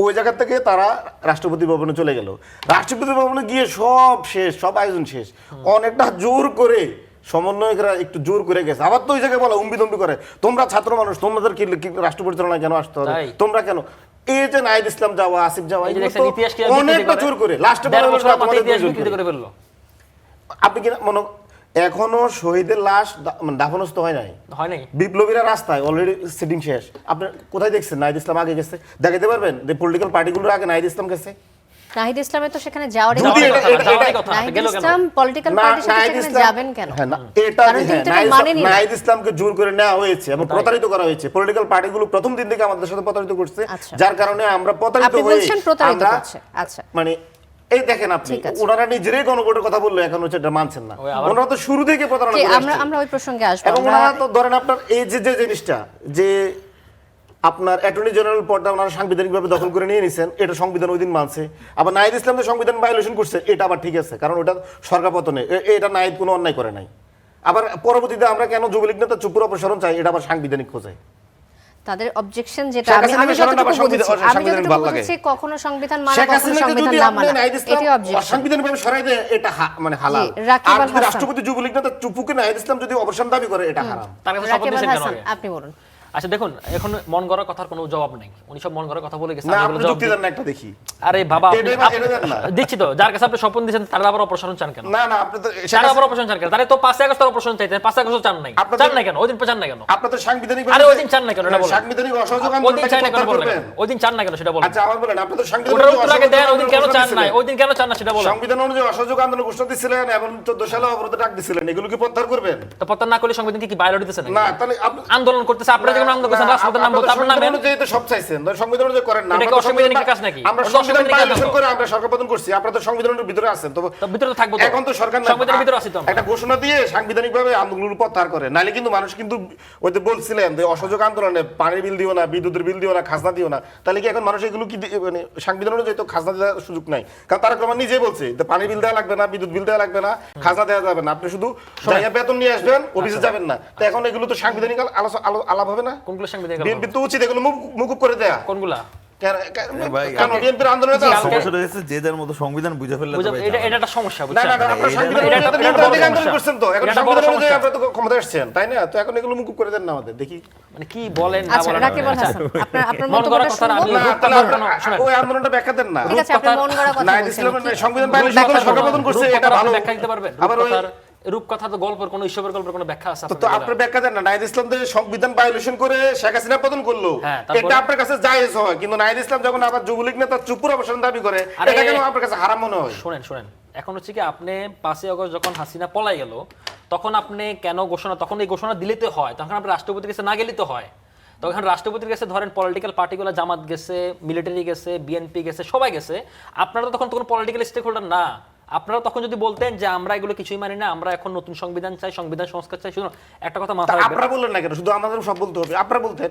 ওই জায়গা থেকে তারা রাষ্ট্রপতি ভবনে চলে গেল। রাষ্ট্রপতি ভবনে গিয়ে সব শেষ, সব আয়োজন শেষ, অনেকটা জোর করে সমন্বয়করা একটু জোর করে গেছে, আবার তো ওই জায়গায় বলা উম্বিদম্বি করে, তোমরা ছাত্র মানুষ, তোমাদের কি রাষ্ট্র পরিচালনায় কেন আসতে হবে, তাই। তোমরা কেন? এই যে নাহিদ ইসলাম যাওয়া, আসিফ যাওয়া, এই যে এগুলো দেখছেন তো ইতিহাসকে অনেকটা জোর করে লাস্টে দেড় বছর মাথায় ইতিহাস বিকৃত করে ফেললো। আপনি কি মনে এখনো শহীদের লাশ মানে দাফনস্থ হয় নাই, হয় নাই? বিপ্লবীরা রাস্তায় অলরেডি সিটিং শেষ। আপনি কোথায় দেখছেন নাহিদ ইসলাম আগে গেছে? দেখাতে পারবেন যে পলিটিক্যাল পার্টিগুলোর আগে নাহিদ ইসলাম গেছে? নাহিদ ইসলামের তো সেখানে যাওয়ারই যদি কথা। যাওয়ারই কথা, নাহিদ গেল কেন? ইসলাম পলিটিক্যাল না, পার্টির সাথে নাহিদ সেখানে ইসলাম- যাবেন কেন? হ্যাঁ, না, এটা কারণ হ্যাঁ, তিনি তো নাহিদ মানেনি না। নাহিদ ইসলামকে জোর করে নেওয়া হয়েছে এবং প্রতারিত করা হয়েছে। পলিটিক্যাল পার্টিগুলো প্রথম দিন থেকে আমাদের সাথে প্রতারিত করছে, আচ্ছা। যার কারণে আমরা প্রতারিত আপনি হয়ে বলছেন প্রতারিত আমরা করছে। আচ্ছা, মানে এই দেখেন আপনি, ঠিক আছে। ওনারা নিজেরাই গণভোটের কথা বললো, এখন হচ্ছে এটা মানছেন না। ওই আবার- ওনারা তো শুরু থেকে প্রতারণা জি, করে আমরা আসছে। আমরা ওই প্রসঙ্গে আসবো। এবং আমরা- ওনারা তো ধরেন আপনার এই যে যে জিনিসটা যে আপনার অ্যাটর্নি জেনারেল পদটা ওনারা সাংবিধানিকভাবে দখল করে নিয়ে নিছেন, এটা সংবিধান ওই দিন মানছে। আবার নাহিদ ইসলাম যে সংবিধান ভায়োলেশন করছে, এটা আবার ঠিক আছে, কারণ ওটা সরকার পতনে, এটা নাহিদ কোনো অন্যায় করে নাই। আবার পরবর্তীতে আমরা কেন যুবলীগ নেতা চুপুর অপসারণ চাই, এটা আবার সাংবিধানিক খোঁজে। তাদের অবজেকশন যেটা শেখ আমি হাসিনাকে আমি সরানো যতটুকু আবার বুঝেছি, আমি সাংবিধানিক যতটুকু ভালো লাগে। বুঝেছি কখনো সংবিধান মানা শেখ কখনো হাসিনাকে সংবিধান যদি না আপনি মানা, নাহিদ ইসলাম এটাই অবজেকশন। অসাংবিধানিকভাবে সরাই দেয়, এটা মানে হালাল। জি, রাকিব আর আল যদি হাসান। রাষ্ট্রপতি যুবলীগ নেতা চুপুকে নাহিদ ইসলাম যদি অবসান দাবি করে, এটা হারাম। তার কাছে শপথ রাকিব আল দিয়েছেন কেন হাসান, আগে? আপনি বলুন। আচ্ছা দেখুন, এখন মন গড়ার কথার কোনো জবাব নেই, উনি সব মন গড়ার কথা বলে গেছেন। না, আমি আপনি এগুলো জবাব যুক্তি দিই। দেন না একটা দেখি। আরে বাবা, আপনি- এটা দেন না। দিচ্ছি তো, যার কাছে আপনি স্বপ্ন দিয়েছেন তার আবার অপসারণ চান কেন? না না, আপনি তো তার আবার অপসারণ চান কেন? তারে তো 5 আগস্ট অপসারণ চাইতেন, 5 আগস্ট চান নাই। আপনাদের- চান না কেন? ওই দিন চান না কেন? আপনার তো সাংবিধানিক আরে ওই দিন চান না কেন এটা বলেন। সাংবিধানিক অসহযোগ ওই দিন আন্দোলনটাকে চান না কেন প্রত্যাহার বলেন? করবেন। ওই দিন চান না কেন সেটা বলেন। আচ্ছা আমার বলেন, আপনি তো ওটার উত্তর আগে দেন, ওই দিন কেন চান নাই? ওই দিন কেন চান না সেটা বলেন। সংবিধান অনুযায়ী অসহযোগ আন্দোলন ঘোষণা দিয়েছিলেন এবং 14 সালে অবরোধ ডাক দিয়েছিলেন, এগুলো কি প্রত্যাহার করবেন? তো পতন না করলে সংবিধানকে কি ভায়োলেট দিতেছেন না, তাহলে আপনি আন্দোলন করতেছে আপনারা যখন সংবিধান আন্দোলন করছেন, রাষ্ট্রপতির নাম বলতে আপনার নামেন। অনুযায়ী তো সব চাইছেন, সংবিধান অনুযায়ী করেন না। এটা কি অসাংবিধানিক কাজ নাকি? আমরা ওটা সংবিধান অসাংবিধানিক কাজ ভায়োলেশন তো। করে আমরা সরকার পতন করছি, আপনারা তো সংবিধানের ভিতরে আছেন। তো তো ভিতরে তো থাকবো তো। এখন তো সরকার না, সংবিধানের ভিতরে আছি তো আমরা। একটা ঘোষণা দিয়ে সাংবিধানিকভাবে আন্দোলনের প্রত্যাহার করে, নাহলে কিন্তু মানুষ কিন্তু ওই যে বলছিলেন যে অসহযোগ আন্দোলনে পানির বিল দিও না, বিদ্যুতের বিল দিও না, খাজনা দিও না, তাহলে কি এখন মানুষ এগুলো কি মানে সাংবিধান অনুযায়ী তো খাজনা দেওয়ার সুযোগ নাই? কারণ তারা রহমান নিজে বলছে যে পানির বিল দেওয়া লাগবে না, বিদ্যুৎ বিল দেওয়া লাগবে না, খাজনা দেওয়া যাবে না, আপনি শুধু জায়গা বেতন নিয়ে আসবেন, অফিসে যাবেন না। তো এখন এগুলো তো সাংবিধানিক আলাপ হবে না? কোনগুলো সাংবিধানিক? বিএনপি তো উচিত এগুলো মুকুব করে দেয়া। কোনগুলা? কেন বিএনপির আন্দোলনে তো আছে। সমস্যাটা হচ্ছে যে যার মতো সংবিধান বুঝে ফেললে বুঝা- তবে এটা এটা একটা সমস্যা, না বুঝছেন? না না, আপনারা এটা- সাংবিধানিক এটা- এটা নিয়ন্ত্রণ বড় থেকে আন্দোলন সমস্যা। করছেন তো, এখন এটা একটা বড় সংবিধান অনুযায়ী সমস্যা। আপনারা তো ক্ষমতায় আসছেন, তাই না? তো এখন এগুলো মুকুব করে দেন না আমাদের, দেখি। মানে কি বলেন না আচ্ছা বলেন। রাকিবুল আচ্ছা, হাসান, আপনার মন গড়া মন্তব্যটা কথা না, শুনবো। আমি না, রূপ তাহলে কথার আপনারা কোনো- শোনেন। ওই আন্দোলনটা ব্যাখ্যা দেন না। ঠিক আছে, আপনি মন গড়া কথা নাইদ বলছেন। ইসলামের কি- সংবিধান রূপ ভায়োলেশন করে কথার সরকার কোনো- পতন করছে, রূপ এটা কথার ভালো। আপনি ব্যাখ্যা দিতে পারবেন? আবার ওই রূপকথা তো গল্পের কোনো ঈশ্বরের গল্পের কোনো ব্যাখ্যা আছে তো আপনার? আপনার ব্যাখ্যা দেন না। নাইদ ইসলাম যে সংবিধান ভায়োলেশন করে শেখ হাসিনা পতন করলো, হ্যাঁ, তারপরে? এটা আপনার কাছে জায়েজ হয়, কিন্তু নাইদ ইসলাম যখন আবার যুবলীগ নেতা চুপুর অবসান দাবি করে, আরে- এটা কেন আপনার কাছে হারাম মনে হয়? শোনেন শোনেন, এখন হচ্ছে কি, আপনি 5ই আগস্ট যখন হাসিনা পলাই গেল, তখন আপনি কেন ঘোষণা, তখন এই ঘোষণা দিলে তো হয়, তখন আপনি রাষ্ট্রপতির কাছে না গেলে তো হয়। তখন রাষ্ট্রপতির কাছে ধরেন পলিটিক্যাল পার্টিগুলো, জামাত গেছে, মিলিটারি গেছে, বিএনপি গেছে, সবাই গেছে, আপনারা তো তখন কোনো পলিটিক্যাল স্টেক হোল্ডার না। আপনারা তখন যদি বলতেন যে আমরা এগুলো কিছুই মানি না, আমরা এখন নতুন সংবিধান চাই, সংবিধান সংস্কার চাই, শুনুন একটা কথা তা মাথায় রাখবেন। আপনারা বললেন না কেন? শুধু আমাদের সব বলতে হবে? আপনারা বলতেন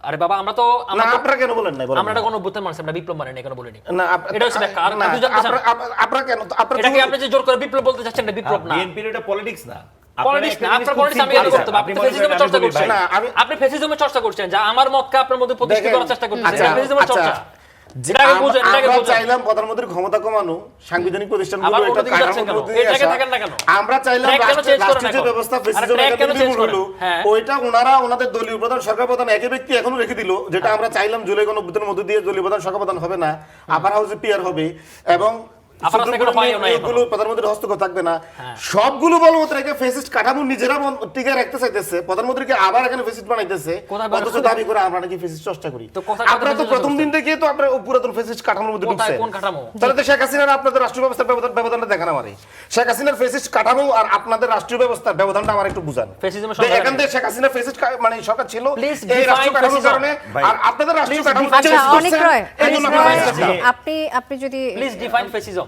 আরে বাবা, আমরা তো না, আপনারা কেন বলেন না? বলেন আমরা না। এটা কোনো অভ্যুত্থান মানছি, আমরা বিপ্লব মানি না, কেন বলিনি? না, এটা হচ্ছে ব্যাখ্যা। আর না, আপনি জানতে চান? আপনারা কেন? আপনারা এটাকে আপনি যে জোর করে বিপ্লব বলতে চাচ্ছেন, এটা বিপ্লব না। বিএনপির এটা পলিটিক্স না। পলিটিক্স না, আপনার পলিটিক্স আমি এটা করতে পারি। আপনি ফেসিজমের চর্চা করছেন। না, আমি- আপনি ফেসিজমের চর্চা করছেন, যা আমার মতকে আপনার মধ্যে প্রতিষ্ঠিত দেখেন, করার চেষ্টা করতেছেন। আচ্ছা, এটা ফেসিজমের চর্চা। যে এটাকে বুঝেন, এটাকে আমরা বুঝেন। চাইলাম প্রধানমন্ত্রীর ক্ষমতা কমানো, সাংবিধানিক প্রতিষ্ঠানগুলো আবার এটা অন্যদিকে কাঠামোর যাচ্ছেন কেন? মধ্যে নিয়ে এই জায়গায় আসা। থাকেন না কেন? আমরা চাইলাম ট্র্যাক কেন চেঞ্জ করেন রাষ্ট্রীয় যে এখন? ব্যবস্থা আরে ফেসিজম ট্র্যাক কেন চেঞ্জ করেন? হলো, হ্যাঁ। ওইটা ওনারা ওনাদের দলীয় প্রধান, সরকার প্রধান একই ব্যক্তি এখনো রেখে দিল, যেটা আমরা চাইলাম জুলাই গণঅভ্যুত্থানের মধ্যে দিয়ে দলীয় প্রধান, সরকার প্রধান হবে না, আপার হাউসে পিয়ার হবে, এবং আপার হাউসে কোনো পাইও নাই নিয়োগগুলো প্রধানমন্ত্রীর হস্তক্ষেপ থাকবে না। সবগুলো বলবৎ রেখে ফেসিস্ট কাঠামো নিজেরা টিকে রাখতে চাইতেছে, প্রধানমন্ত্রীকে আবার এখানে ফেসিস্ট বানাইতেছে, কোথায় অথচ দাবি করে আমরা নাকি ফেসিস্ট চর্চা করি। তো কোথায় আপনারা তো ফেসিস্ট প্রথম চর্চা দিন থেকে তো আপনারা পুরাতন ফেসিস্ট কাঠামোর মধ্যে কোথায়, ঢুকছেন। কোন কাঠামো? তাহলে তো শেখ হাসিনার আপনাদের রাষ্ট্রীয় ব্যবস্থার ব্যবধানটা দেখান আমারে। শেখ হাসিনার ফেসিস্ট কাঠামো আর আপনাদের রাষ্ট্রীয় ব্যবস্থার ব্যবধানটা আমার একটু বুঝান। ফেসিজমের যে সংজ্ঞা এখান কি? থেকে শেখ হাসিনা ফেসিস্ট মানে সরকার ছিল, Please এই define রাষ্ট্রীয় কাঠামোর fascism. কারণে, ভাই, আর আপনাদের রাষ্ট্রীয় please কাঠামো define চেঞ্জ আচ্ছা, অনেক করছেন, রয়, এই জন্য অনেক আপনারা রয়, ফেসিস্ট না। আপনি যদি প্লিজ ডিফাইন ফেসিজম।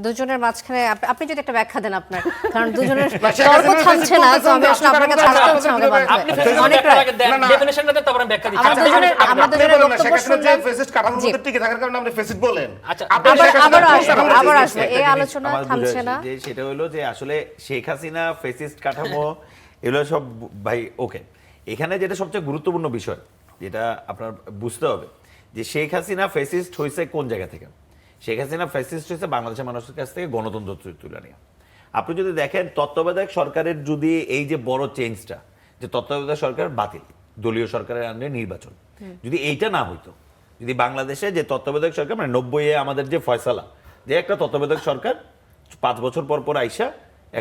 দুজনের মাঝখানে আপনি যদি একটা ব্যাখ্যা দেন আপনার, কারণ দুজনের না, শেখ তর্ক হাসিনার থামছে না, তো আমি আসলে আপনার কাছে আসতে হচ্ছে আমাকে বাধ্য আপনি হয়ে। ফেসিজমের অনেক ব্যাখ্যা রয়, আগে দেন, না, না। ডেফিনিশনটা দেন, তারপর আমি ব্যাখ্যা দিচ্ছি। আমাদের দুজনের- আপনি- আমাদের আপনি দুজনের বলেন না, বক্তব্য শেখ হাসিনা যে শুনলাম। ফেসিস্ট কাঠামোর জি। মধ্যে টিকে থাকার কারণে আপনি ফেসিস্ট বলেন। আচ্ছা, আপনি শেখ হাসিনার আবার ফেসিস্ট আসবো, কাঠামো আবার চেঞ্জ আসবো। করছেন। এই একটা জিনিস আলোচনা আমার থামছে বুঝে না। আসছে যে সেটা হলো যে আসলে শেখ হাসিনা ফেসিস্ট কাঠামো এগুলো সব ভাই ওকে, এখানে যেটা সবচেয়ে গুরুত্বপূর্ণ বিষয় যেটা আপনার বুঝতে হবে যে শেখ হাসিনা ফেসিস্ট হয়েছে কোন জায়গা থেকে। শেখ হাসিনা ফ্যাসিস্ট হয়েছে বাংলাদেশের মানুষের কাছ থেকে গণতন্ত্র তুলে নিয়ে। আপনি যদি দেখেন তত্ত্বাবধায়ক সরকারের যদি এই যে বড় চেঞ্জটা, যে তত্ত্বাবধায়ক সরকার বাতিল, দলীয় সরকারের আন্ডারে নির্বাচন, যদি এইটা না হইতো, যদি বাংলাদেশে যে তত্ত্বাবধায়ক সরকার মানে 90-এ আমাদের যে ফয়সালা, যে একটা তত্ত্বাবধায়ক সরকার 5 বছর পর পর আইসা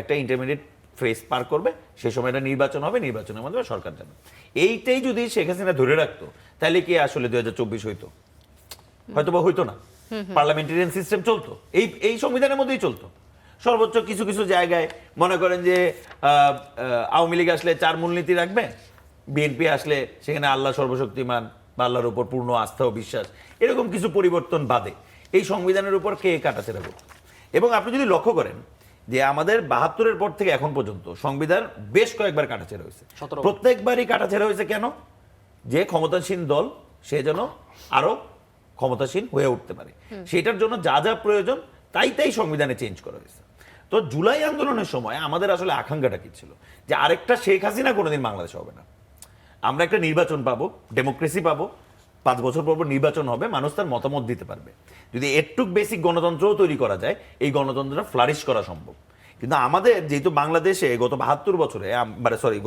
একটা ইন্টারমিডিয়েট ফেজ পার করবে, সেই সময় একটা নির্বাচন হবে, নির্বাচনের মাধ্যমে সরকার যাবে, এইটাই যদি শেখ হাসিনা ধরে রাখতো তাহলে কি আসলে 2024 হইতো? হয়তো বা হইতো না। পার্লামেন্টারিয়ান সিস্টেম চলতো, এই সংবিধানের মধ্যেই চলতো। সর্বোচ্চ কিছু কিছু জায়গায় মনে করেন যে আওয়ামী লীগ আসলে 4 মূলনীতি রাখবে, বিএনপি আসলে সেখানে আল্লাহ সর্বশক্তিমান বা আল্লাহর উপর পূর্ণ আস্থা ও বিশ্বাস, এরকম কিছু পরিবর্তন বাদে এই সংবিধানের উপর কে কাটাছেড়া করতো। এবং আপনি যদি লক্ষ্য করেন যে আমাদের 72-এর পর থেকে এখন পর্যন্ত সংবিধান বেশ কয়েকবার কাটাছেড়া হয়েছে। প্রত্যেকবারই কাটাছেড়া হয়েছে কেন? যে ক্ষমতাসীন দল সে যেন আরো ক্ষমতাসীন হয়ে উঠতে পারে, সেটার জন্য যা যা প্রয়োজন তাই সংবিধানে চেঞ্জ করা হয়েছে। তো জুলাই আন্দোলনের সময় আমাদের আসলে আকাঙ্ক্ষাটা কি ছিল? যে আরেকটা শেখ হাসিনা কোনোদিন বাংলাদেশে হবে না, আমরা একটা নির্বাচন পাবো, ডেমোক্রেসি পাবো, 5 বছর পর নির্বাচন হবে, মানুষ তার মতামত দিতে পারবে। যদি একটু বেসিক গণতন্ত্রও তৈরি করা যায়, এই গণতন্ত্রটা ফ্লারিশ করা সম্ভব। কিন্তু আমাদের যেহেতু বাংলাদেশে গত 72 বছরে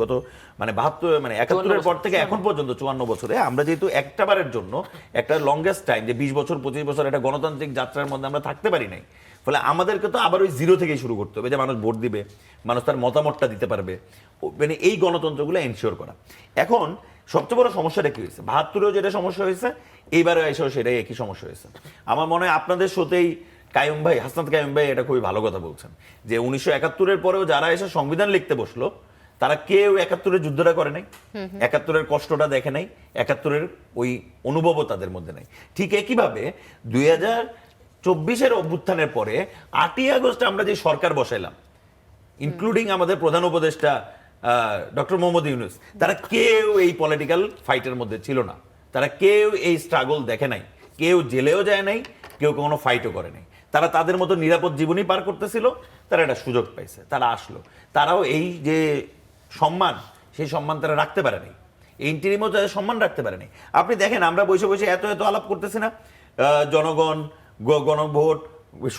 গত 71-এর পর থেকে এখন পর্যন্ত 54 বছরে আমরা যেহেতু একটাবারের জন্য একটা লংগেস্ট টাইম, যে 20 বছর 25 বছর একটা গণতান্ত্রিক যাত্রার মধ্যে আমরা থাকতে পারি নাই, ফলে আমাদেরকে তো আবার ওই জিরো থেকেই শুরু করতে হবে, যে মানুষ ভোট দিবে, মানুষ তার মতামতটা দিতে পারবে, মানে এই গণতন্ত্রগুলো এনশিওর করা। এখন সবচেয়ে বড় সমস্যাটা কি হয়েছে? 72-এও যেটা সমস্যা হয়েছে, এইবারে এসেও সেটাই একই সমস্যা হয়েছে। আমার মনে হয় আপনাদের শোতেই কাইয়ুম ভাই, হাসনাত কাইয়ুম ভাই এটা খুবই ভালো কথা বলছেন, যে 1971-এর পরেও যারা এসে সংবিধান লিখতে বসলো তারা কেউ ৭১-এর যুদ্ধটা করে নাই, ৭১-এর কষ্টটা দেখে নাই, ৭১-এর ওই অনুভবও তাদের মধ্যে নাই। ঠিক একইভাবে ২০২৪-এর অভ্যুত্থানের পরে ৮ই আগস্ট আমরা যে সরকার বসাইলাম, ইনক্লুডিং আমাদের প্রধান উপদেষ্টা ডক্টর মোহাম্মদ ইউনূস, তারা কেউ এই পলিটিক্যাল ফাইটের মধ্যে ছিল না, তারা কেউ এই স্ট্রাগল দেখে নাই, কেউ জেলেও যায় নাই, কেউ কোনো ফাইটও করে নাই। তারা তাদের মতো নিরাপদ জীবনই পার করতেছিল, তারা একটা সুযোগ পাইছে, তারা আসলো। তারাও এই যে সম্মান, সেই সম্মান তারা রাখতে পারে নাই, এই ইন্টারিমও তাদের সম্মান রাখতে পারে নাই। আপনি দেখেন আমরা বসে বসে এত এত আলাপ করতেছি না, জনগণ, গণভোট,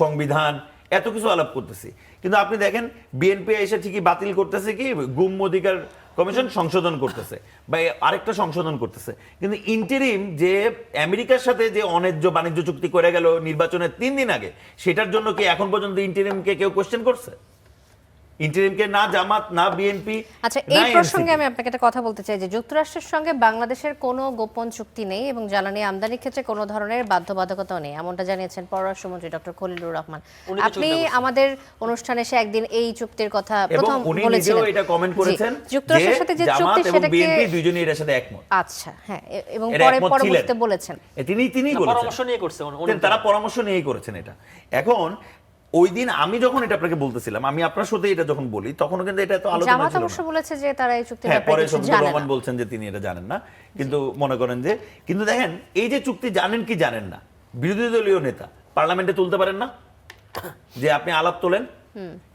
সংবিধান, এত কিছু আলাপ করতেছি, কিন্তু আপনি দেখেন বিএনপি এসে ঠিকই বাতিল করতেছে কি, গুম অধিকার কমিশন সংশোধন করতেছে বা আরেকটা সংশোধন করতেছে, কিন্তু ইন্টারিম যে আমেরিকার সাথে যে অন্যায্য বাণিজ্য চুক্তি করে গেল নির্বাচনের ৩ দিন আগে, সেটার জন্য কি এখন পর্যন্ত ইন্টারিমকে কেউ কোশ্চেন করছে? ইন্টারিমকে না জামাত, না বিএনপি। আচ্ছা, এই প্রসঙ্গে আমি আপনাকে একটা কথা বলতে চাই যে যুক্তরাষ্ট্রের সঙ্গে বাংলাদেশের কোনো গোপন চুক্তি নেই এবং জ্বালানি আমদানির ক্ষেত্রে কোনো ধরনের বাধ্যবাধকতাও নেই, এমনটা জানিয়েছেন পররাষ্ট্রমন্ত্রী ডক্টর খলিলুর রহমান। আপনি আমাদের অনুষ্ঠানে এসে একদিন এই চুক্তির কথা প্রথম বলেছিলেন, এটা কমেন্ট করেছেন যুক্তরাষ্ট্রের সাথে যে চুক্তি সেটাকে বিএনপি দুইজনই এর সাথে একমত। আচ্ছা, হ্যাঁ, এবং পরে পরবর্তীতে বলেছেন তিনি পরামর্শ নিয়ে করছেন, তারা পরামর্শ নিয়েই করেছেন এটা। এখন ওই দিন আমি যখন এটা আপনাকে বলতেছিলাম, আমি আপনার সাথে এটা যখন বলি তখনও কিন্তু এটা তো আলোচনা জামাত ছিল অবশ্য না। বলেছে যে তারা এই চুক্তির হ্যাঁ, ব্যাপারে পরে কিছু শফিকুর জানেন রহমান না। বলছেন যে তিনি এটা জানেন না, কিন্তু মনে করেন যে, কিন্তু দেখেন এই যে চুক্তি জানেন কি জানেন না, বিরোধী দলীয় নেতা পার্লামেন্টে তুলতে পারেন না যে আপনি আলাপ তোলেন?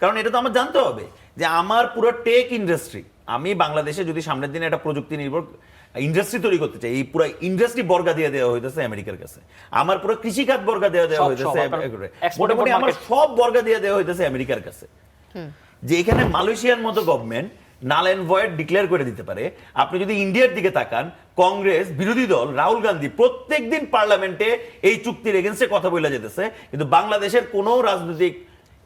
কারণ এটা তো আমার জানতে হবে যে আমার পুরো টেক ইন্ডাস্ট্রি, আমি বাংলাদেশে যদি সামনের দিনে একটা প্রযুক্তি নির্ভর ইন্ডাস্ট্রি তৈরি করতে চাই, এই পুরো ইন্ডাস্ট্রি বর্গা দিয়ে দেওয়া হইতেছে আমেরিকার কাছে, আমার পুরো কৃষিখাত বর্গা দিয়ে দেওয়া হইতেছে, মোটামুটি আমার সব বর্গা দিয়ে দেওয়া হইতেছে আমেরিকার কাছে। যে এখানে মালয়েশিয়ার মতো government null and void declare করে দিতে পারে। আপনি যদি ইন্ডিয়ার দিকে তাকান, কংগ্রেস, বিরোধী দল, রাহুল গান্ধী প্রত্যেকদিন পার্লামেন্টে এই চুক্তির এগেইনস্টে কথা বলে যেতেছে, কিন্তু বাংলাদেশের কোনো রাজনৈতিক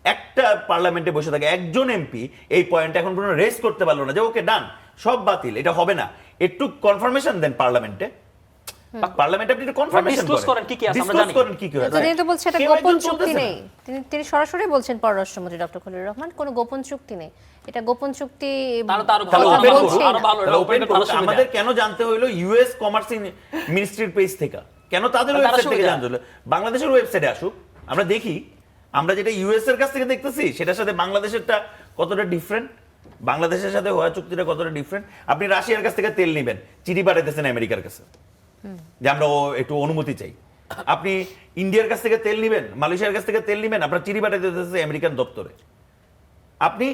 একটা পার্লামেন্টে বসে থাকে একজন এমপি এই পয়েন্ট এখন পর্যন্ত রেজ করতে পারলো না যে ওকে ডান, সব বাতিল, এটা হবে না, একটু কনফার্মেশন দেন পার্লামেন্টে। পার্লামেন্টে আপনি একটু কনফার্মেশন করেন কি কি আছে আমরা জানি, কি কি আছে। তিনি তো বলছেন এটা গোপন চুক্তি নেই, তিনি সরাসরি বলছেন পররাষ্ট্রমন্ত্রী ডক্টর খলিলুর রহমান কোনো গোপন চুক্তি নেই, এটা গোপন চুক্তি। আমাদের কেন জানতে হইলো ইউএস কমার্স মিনিস্ট্রির পেজ থেকে, কেন তাদের ওয়েবসাইট থেকে জানতে হলো? বাংলাদেশের ওয়েবসাইটে আসুক, আমরা দেখি, আমরা যেটা ইউএস এর কাছ থেকে দেখতেছি সেটার সাথে বাংলাদেশেরটা কতটা ডিফারেন্ট, বাংলাদেশের সাথে হওয়া চুক্তিটা কতটা ডিফারেন্ট। আপনি রাশিয়ার কাছ থেকে তেল নেবেন, চিঠি পাঠাইতেছেন আমেরিকার কাছে যে আমরা একটু অনুমতি চাই। আপনি ইন্ডিয়ার কাছ থেকে তেল নেবেন, মালয়েশিয়ার কাছ থেকে তেল নেবেন, আপনার চিঠি পাঠাইতেছে আমেরিকান দপ্তরে। আপনি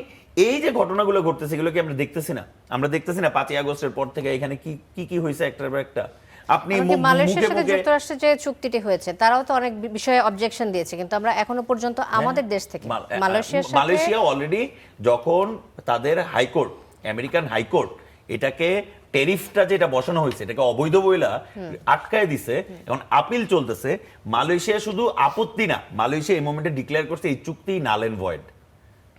এই যে ঘটনাগুলো ঘটতেছে এগুলো কি আমরা দেখতেছি না? আমরা দেখতেছি না 5ই আগস্টের পর থেকে এখানে কি কি হয়েছে একটার পর একটা। আপনি মালয়েশিয়ার সাথে যুক্তরাষ্ট্রের যে চুক্তিটি হয়েছে তারাও তো অনেক বিষয়ে অবজেকশন দিয়েছে, কিন্তু আমরা এখনো পর্যন্ত আমাদের দেশ থেকে মালয়েশিয়া অলরেডি যখন তাদের হাইকোর্ট, আমেরিকান হাইকোর্ট এটাকে ট্যারিফটা যেটা বসানো হয়েছে এটাকে অবৈধ বইলা আটকায় দিছে, এখন আপিল চলতেছে। মালয়েশিয়া শুধু আপত্তি না, মালয়েশিয়া এই মোমেন্টে ডিক্লেয়ার করছে এই চুক্তি নাল এন্ড ভয়েড,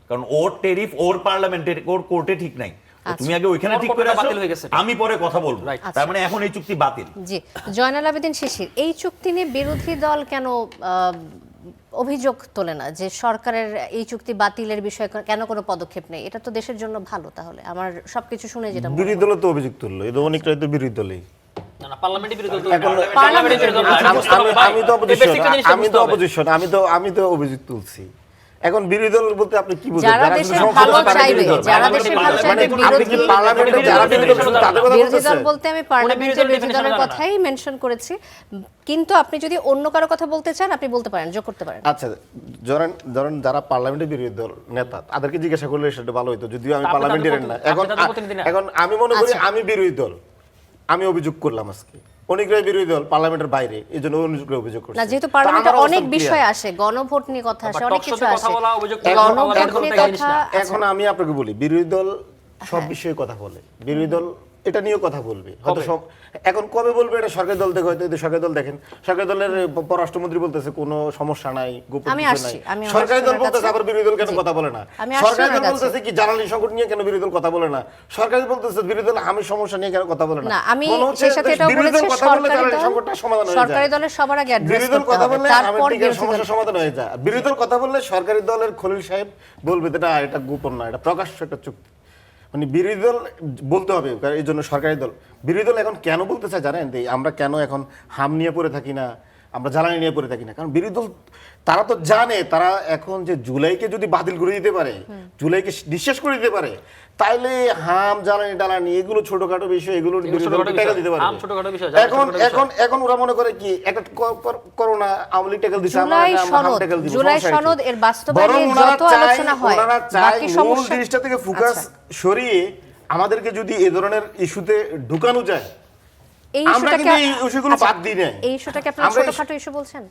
কারণ ওর ট্যারিফ ওর পার্লামেন্টের ওর কোর্টে ঠিক নাই। তুমি আগে ওইখানে ঠিক করে আসো, আমি পরে কথা বলবো। তার মানে এখন এই চুক্তি বাতিল। জি, জয়নাল আবেদিন শিশির, এই চুক্তি নিয়ে বিরোধী দল কেন অভিযোগ তোলে না যে সরকারের এই চুক্তি বাতিলের বিষয়ে কেন কোনো পদক্ষেপ নেই? এটা তো দেশের জন্য ভালো। তাহলে আমার সবকিছু শুনে যেটা বিরোধী দল তো অভিযোগ তুললো, এই তো অনেকটা তো বিরোধী দলই। না না, পার্লামেন্টের বিরোধী দল, আমি তো অভিযোগ তুলছি। এখন বিরোধী দল বলতে আপনি কি বুঝেন? যারা দেশের ভালো চাইবে, যারা দেশের ভালো চাইবে, বিরোধী দল বলতে আমি পার্লামেন্টের বিরোধী দলের কথাই মেনশন করেছি, কিন্তু আপনি যদি অন্য কারো কথা বলতে চান আপনি বলতে পারেন, যোগ করতে পারেন। আচ্ছা, ধরেন যারা পার্লামেন্টের বিরোধী দল নেতা তাদেরকে জিজ্ঞাসা করলে সেটা ভালো হতো, যদিও আমি পার্লামেন্টের না। এখন আমি মনে করি আমি বিরোধী দল, আমি অভিযোগ করলাম আজকে, অনেকগুলো বিরোধী দল পার্লামেন্টের বাইরে, এই জন্য অভিযোগ করছে না, যেহেতু পার্লামেন্টে অনেক বিষয় আসে, গণভোট নিয়ে কথা আসে, অনেক কিছু আসে। এখন আমি আপনাকে বলি, বিরোধী দল সব বিষয়ে কথা বলে, বিরোধী দল এটা নিয়েও কথা বলবে, হয়তো সব এখন কবে বলবে এটা সরকারি দল থেকে, হয়তো সরকারি দল দেখেন সরকারি দলের পররাষ্ট্রমন্ত্রী বলতেছে কোনো সমস্যা নাই, গোপন কিছু নাই। সরকারি দল বলতেছে আবার বিরোধী দল কেন কথা বলে না? সরকারি দল বলতেছে কি জ্বালানি সংকট নিয়ে কেন বিরোধী দল কথা বলে না? সরকারি বলতেছে বিরোধী দল আমি সমস্যা নিয়ে কেন কথা বলে না? আমি সেই সাথে এটাও বলেছি সরকারি দলের সবার আগে অ্যাড্রেস করতে হবে, তারপর সমস্যা সমাধান হয়ে যায়। বিরোধী দল কথা বললে সরকারি দলের খলিল সাহেব বলবে না এটা গোপন না, এটা প্রকাশ্য একটা চুক্তি। মানে বিরোধী দল বলতে হবে, কারণ এই জন্য সরকারি দল। বিরোধী দল এখন কেন বলতে চায় জানেন, যে আমরা কেন এখন হাম নিয়ে পড়ে থাকি না, আমরা জ্বালানি নিয়ে পড়ে থাকি না? কারণ বিরোধী দল তারা তো জানে, তারা এখন যে জুলাইকে যদি বাতিল করে দিতে পারে, জুলাইকে নিঃশেষ করে দিতে পারে, তাইলে হাম জ্বালানি টালানি এগুলো ছোটখাটো বিষয়, এগুলো বিরোধী দল টাকা দিতে পারবে। এখন ওরা মনে করে কি একটা করোনা আওয়ামী লীগ টাকা দিছে, জুলাই সনদ এর বাস্তবায়নে যত আলোচনা হয় বাকি মূল সমস্যা জিনিসটা থেকে ফোকাস সরিয়ে আমাদেরকে যদি এই ধরনের ইস্যুতে ঢুকানো যায়, এই আমরা ইস্যুটাকে কিন্তু এই ইস্যুগুলো বাদ দিই না। এই ইস্যুটাকে আপনারা আমরা ছোটখাটো ইস্যু বলছেন?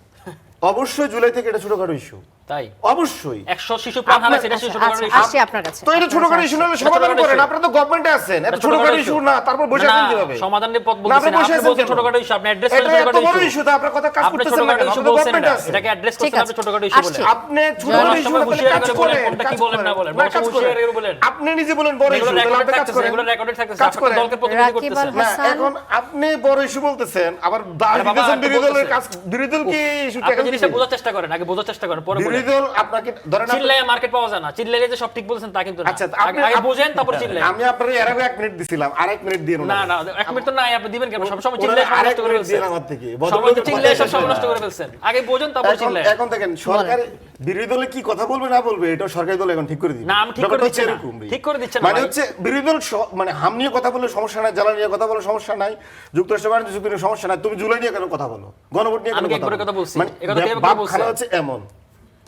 অবশ্যই জুলাই থেকে এটা ছোটখাটো ইস্যু, তাই অবশ্যই 100 শিশু প্রাণ হারাইছে, এটা ছোটখাটো ইস্যু। আসি আপনার কাছে। তো এটা ছোটখাটো ইস্যু হলে সমাধান করেন, আপনারা তো গভর্নমেন্টে আছেন, এটা ছোটখাটো ইস্যু না, তারপর বসে আছেন কিভাবে? সমাধানের পথ বলছেন না, আপনি বলছেন ছোটখাটো ইস্যু, আপনি অ্যাড্রেস করেন ছোটখাটো ইস্যু। এটা বড় ইস্যু, তো আপনারা কথা কাজ আপনি করতেছেন না, ছোটখাটো ইস্যু আপনি তো বলছেন গভর্নমেন্টে না, আছেন। এটাকে অ্যাড্রেস ঠিক করছেন, আছে, আপনি ছোটখাটো ইস্যু বলেন। আসছি। আপনি ছোটখাটো ইস্যু বলে কাজ করেন, কোনটা কি বলেন না বলেন, কাজ করেন। বলেন। আপনি নিজে বলেন বড় ইস্যু, তাহলে আপনি কাজ করেন, এগুলো রেকর্ডেড থাকতেছে, কাজ আপনি করেন। দলকে প্রতিনিধিত্ব রাকিব আল করতেছেন। না, হাসান। এখন আপনি বড় ইস্যু বলতেছেন, আবার দায় আরে বাবা, দিতেছেন আপনি বিরোধী দলের বলতেছেন। কাজ। বিরোধী দল কি ইস্যু আপনি ট্যাকল জিনিসটা দিবে? বোঝার চেষ্টা করেন, আগে বোঝার চেষ্টা করেন, পরে বলেন। বিরোধী দল আপনাকে ধরেন চিল্লায় মার্কেট পাওয়া যায় না, চিল্লাইলে যে সব ঠিক বলছেন তা কিন্তু না। আচ্ছা, আগে বোঝেন তারপর চিল্লায়। আমি আপনার এর আগে 1 মিনিট দিছিলাম, আর 1 মিনিট দিয়ে না না 1 মিনিট তো নাই, আপনি দিবেন কেন? সব সময় চিল্লায় সব নষ্ট করে ফেলছেন। আমার থেকে সবাই তো চিল্লায় সব নষ্ট করে ফেলছেন, আগে বোঝেন তারপর চিল্লায়। এখন দেখেন সরকার বিরোধী দলে কি কথা বলবে না বলবে, এটা সরকারি দল এখন ঠিক করে দিবে। না, আমি ঠিক করে ব্যাপারটা দিচ্ছি না। হচ্ছে এরকম। ঠিক করে দিচ্ছে না মানে ভাই। হচ্ছে বিরোধী দল মানে হাম নিয়ে কথা বলে সমস্যা নাই, জ্বালানি নিয়ে কথা বলে সমস্যা নাই, যুক্তরাষ্ট্র বাণিজ্য চুক্তি নিয়ে সমস্যা নাই, তুমি জুলাই নিয়ে কেন কথা বলো, গণভোট নিয়ে কেন আমি কি কথা একবারে বলো? কথা বলছি? মানে এই কথা কে একবারে বলছে? ভাবখানা হচ্ছে এমন।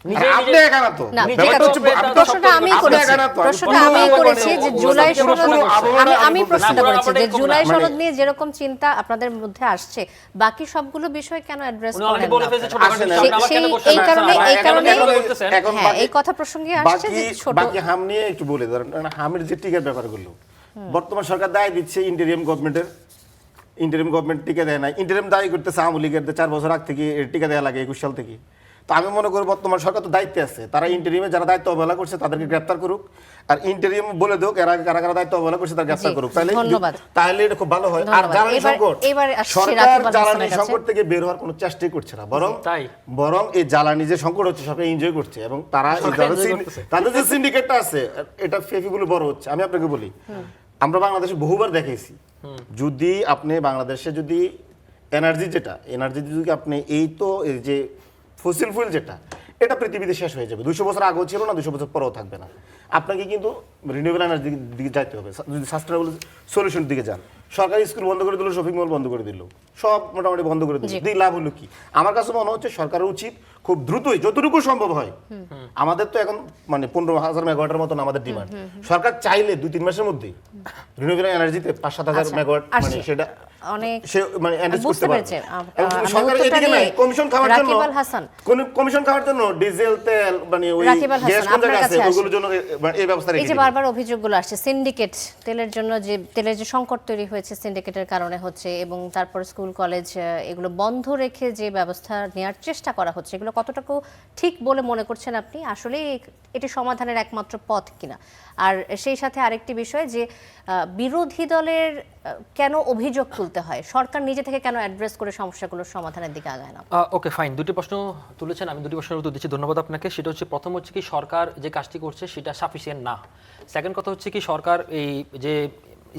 নিজে আর আপনি নিজে- একা না তো, না, নিজে ঠিক ব্যাপারটা আছে। হচ্ছে আপনি তো- প্রশ্নটা আমি আপনি করেছি, একা না তো, প্রশ্নটা আমি করেছি যে জুলাই সনদ, আমি প্রশ্নটা পুরো করেছি যে ব্যাপারটাই জুলাই মানে- সনদ নিয়ে যেরকম চিন্তা আপনাদের মধ্যে আসছে, বাকি সবগুলো বিষয় কেন অ্যাড্রেস উনি করেন অলরেডি না বলে ফেলছে আপনারা? ছোটখাটো আসেন, ইস্যু, আপনি আবার কেন সেই- কোশ্চেন এই কারণে- করছেন? এই কারণে- এখন হ্যাঁ, বাকি- এই কথা প্রসঙ্গে আসছে যে ছোট বাকি হাম নিয়ে একটু বলে ধরেন, হামের যে টিকার ব্যাপারগুলো বর্তমান সরকার দায় দিচ্ছে ইন্টারিয়াম গভর্নমেন্টের, ইন্টারিয়াম গভর্নমেন্ট টিকা দেয় না, ইন্টারিয়াম দায়ী করতেছে আওয়ামী লীগের 4 বছর আগ থেকে টিকা দেওয়া লাগে 21 সাল থেকে। তো আমি মনে করি বর্তমান সরকার তো দায়িত্বে আছে, তারা ইন্টারিয়ামে যারা দায়িত্ব অবহেলা করছে তাদেরকে গ্রেফতার করুক, আর ইন্টারিয়াম বলে দেওক এরা কারা কারা দায়িত্ব অবহেলা করছে তারা গ্রেফতার জি, করুক, ধন্যবাদ। তাহলে এটা খুব ভালো হয়। আর ধন্যবাদ। জ্বালানি এবার- সংকট, এবার আসছি সরকার রাকিব আল জ্বালানি হাসানের কাছে। সংকট থেকে বের হওয়ার কোনো চেষ্টাই করছে না, তাই? বরং এই জ্বালানি যে সংকট হচ্ছে সবাই এনজয় করছে, এবং তারা এই সরকার যারা enjoy করতেছে। তাদের যে সিন্ডিকেটটা আছে এটা ফেফিগুলো বড় হচ্ছে। আমি আপনাকে বলি, আমরা বাংলাদেশে বহুবার দেখাইছি, যদি আপনি বাংলাদেশে যদি এনার্জি যদি আপনি এই তো এই যে ফসিল ফুয়েল যেটা, এটা পৃথিবীতে শেষ হয়ে যাবে। 200 বছর আগেও ছিল না, 200 বছর পরেও থাকবে না। আপনাকে কিন্তু রিনিউয়েবল এনার্জির দিকে যাইতে হবে, যদি সাস্টেনেবল সলিউশন দিকে যান। সরকারি স্কুল বন্ধ করে দিল, শপিং মল বন্ধ করে দিল, সব মোটামুটি বন্ধ করে দিল, দিয়ে লাভ হলো কি? আমার কাছে মনে হচ্ছে সরকারের উচিত খুব দ্রুতই যতটুকু সম্ভব হয়, আমাদের তো এখন মানে 15,000 মেগাওয়াটের মতন আমাদের ডিমান্ড, সরকার চাইলে 2-3 মাসের মধ্যেই রিনিউয়েবল এনার্জিতে 5-7,000 মেগাওয়াট মানে সেটা অনেক সে মানে এনরিচ বুঝতে করতে পারবে। পেরেছি। এবং আমি সরকার উত্তরটা এদিকে নাই, নিয়ে কমিশন খাওয়ার জন্য, রাকিব আল হাসান। কমিশন খাওয়ার জন্য ডিজেল তেল মানে ওই রাকিব আল গ্যাস হাসান, কোন আপনার জায়গায় আছে কাছে আসি। ওগুলোর জন্য মানে এই ব্যবস্থা এই রেখে যে দিন। বারবার অভিযোগগুলো আসছে সিন্ডিকেট, তেলের জন্য যে তেলের যে সংকট তৈরি হয়েছে সিন্ডিকেটের কারণে হচ্ছে, এবং তারপর স্কুল কলেজ এগুলো বন্ধ রেখে যে ব্যবস্থা নেওয়ার চেষ্টা করা হচ্ছে, এগুলো কতটুকু ঠিক বলে মনে করছেন আপনি? আসলে এটি সমাধানের একমাত্র পথ কিনা? আর সেই সাথে আরেকটি বিষয় যে বিরোধী দলের কেন অভিযোগ তুলতে হয়, সরকার নিজে থেকে কেন অ্যাড্রেস করে সমস্যাগুলোর সমাধানের দিকে আগায় না? ওকে ফাইন, দুটি প্রশ্ন তুলেছেন, আমি দুটি প্রশ্নের উত্তর দিচ্ছি, ধন্যবাদ আপনাকে। সেটা হচ্ছে, প্রথম হচ্ছে কি সরকার যে কাজটি করছে সেটা সাফিসিয়েন্ট না। সেকেন্ড কথা হচ্ছে কি সরকার এই যে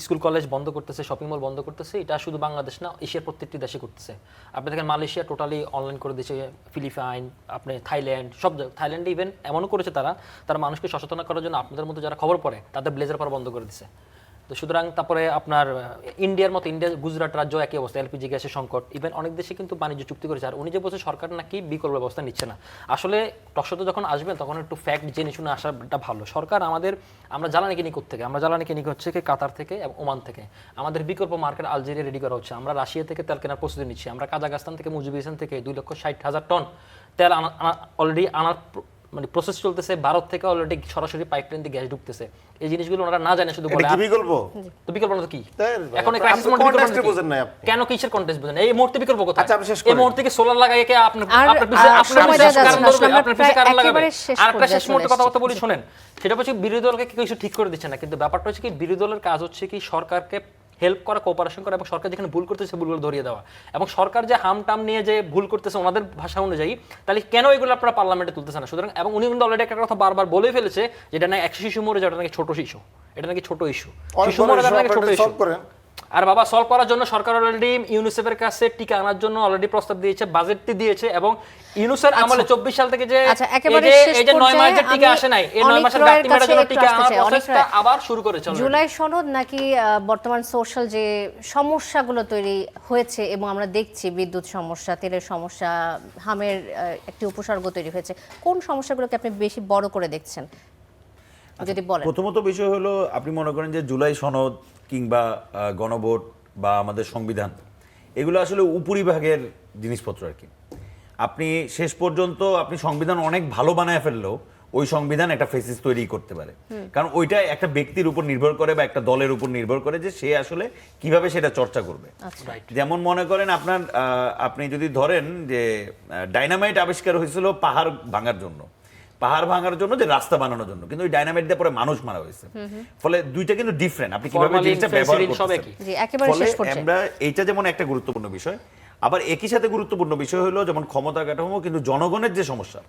স্কুল কলেজ বন্ধ করতেছে, শপিং মল বন্ধ করতেছে, এটা শুধু বাংলাদেশ না, এশিয়ার প্রত্যেকটি দেশে করতেছে। আপনি দেখেন মালয়েশিয়া টোটালি অনলাইন করে দিয়েছে, ফিলিপাইন, আপনি থাইল্যান্ড, সব থাইল্যান্ডে ইভেন এমনও করেছে তারা মানুষকে সচেতন করার জন্য আপনাদের মতো যারা খবর পড়ে তাদের ব্লেজার পরা বন্ধ করে দিচ্ছে। তো সুতরাং তারপরে আপনার ইন্ডিয়ার মতো, গুজরাট রাজ্য একই অবস্থা, এলপিজি গ্যাসের সংকট, ইভেন অনেক দেশে কিন্তু বাণিজ্য চুক্তি করেছে। আর উনি যে বলছে সরকার নাকি বিকল্প ব্যবস্থা নিচ্ছে না, আসলে টকশোতে যখন আসবেন তখন একটু ফ্যাক্ট জেনে শুনে আসাটা ভালো। সরকার আমরা জ্বালানি কিনি থেকে, আমরা জ্বালানি কিনি হচ্ছে কি কাতার থেকে এবং ওমান থেকে, আমাদের বিকল্প মার্কেট আলজেরিয়া রেডি করা হচ্ছে, আমরা রাশিয়া থেকে তেল কেনার প্রস্তুতি নিচ্ছি, আমরা কাজাকস্তান থেকে মুজিবিস্তান থেকে 2,60,000 টন তেল অলরেডি আনার মানে প্রসেস চলতেছে, ভারত থেকে অলরেডি সরাসরি পাইপলাইন দিয়ে গ্যাস ঢুকতেছে। এই জিনিসগুলো ওনারা না জানে, শুধু বলে এটা কি বিকল্প? তো বিকল্প না তো কি? তাই, এখন এই আপনি ক্রাইসিস মোমেন্টে context বিকল্প বুঝেন নাই আপনি। কেন কিসের কন্টেস্ট বুঝেন? এই মুহূর্তে বিকল্প কোথায়? আচ্ছা, আপনি শেষ এই করেন। মুহূর্তে কি সোলার লাগাই কে আপনার আর পিছে সময় দেওয়া যাচ্ছে না, আমরা আপনার পিছে কারণ লাগাবে? একেবারে শেষ আর একটা পর্যায়ে শেষ মুহূর্তে চলে কথা বলি এসেছি। শুনেন, সেটা হচ্ছে বিরোধী দলকে কিছু ঠিক করে দিচ্ছে না, কিন্তু ব্যাপারটা হচ্ছে কি বিরোধী দলের কাজ হচ্ছে কি সরকারকে হেল্প করা, কোঅপারেশন করা এবং সরকার যেখানে ভুল করতেছে ভুলগুলো ধরিয়ে দেওয়া, এবং সরকার যে হামটাম নিয়ে যে ভুল করতেছে ওনাদের ভাষা অনুযায়ী, তাহলে কেন এগুলো আপনারা পার্লামেন্টে তুলতেছে না? সুতরাং এবং উনি কিন্তু অলরেডি একটা কথা বারবার বলে ফেলেছে, যেটা না 100 শিশু মরে, যেটা নাকি ছোট শিশু, এটা নাকি ছোট ইস্যু, শিশু মরে যাওয়া নাকি ছোট ইস্যু। আর বাবা সলভ করার জন্য সরকার অলরেডি ইউনিসেফের কাছে টিকা আনার জন্য অলরেডি প্রস্তাব দিয়েছে, বাজেটটি দিয়েছে, এবং ইউনিসেফের আমলে 24 সাল থেকে যে এই যে 9 মাসের টিকা আসে নাই, এই 9 মাসের ঘাটতি মেটার জন্য টিকা আনার প্রসেসটা আবার শুরু করেছে। জুলাই সনদ নাকি বর্তমান সোশ্যাল যে সমস্যাগুলো তৈরি হয়েছে, এবং আমরা দেখছি বিদ্যুৎ সমস্যা, তেলের সমস্যা, হামের একটি উপসর্গ তৈরি হয়েছে, কোন সমস্যাগুলোকে আপনি বেশি বড় করে দেখছেন যদি বলেন? প্রথমত বিষয় হলো, আপনি মনে করেন যে জুলাই সনদ কিংবা গণভোট বা আমাদের সংবিধান, এগুলো আসলে উপরিভাগের জিনিসপত্র আর কি। আপনি শেষ পর্যন্ত আপনি সংবিধান অনেক ভালো বানায় ফেললেও ওই সংবিধান একটা ফেসিস তৈরি করতে পারে, কারণ ওইটা একটা ব্যক্তির উপর নির্ভর করে বা একটা দলের উপর নির্ভর করে যে সে আসলে কিভাবে সেটা চর্চা করবে। যেমন মনে করেন আপনি যদি ধরেন যে ডাইনামাইট আবিষ্কার হয়েছিল পাহাড় ভাঙার জন্য, যে রাস্তা বানানোর জন্য, কিন্তু ওই ডাইনামাইট দিয়ে পরে মানুষ মারা হয়েছে। ফলে দুইটা কিন্তু ডিফারেন্ট, আপনি কিভাবে জিনিসটা ব্যবহার করছেন। ফলে আমরা এইটা যেমন একটা গুরুত্বপূর্ণ বিষয়, আবার একই সাথে গুরুত্বপূর্ণ বিষয় হলো যেমন ক্ষমতা কাঠামো, কিন্তু জনগণের যে সমস্যা,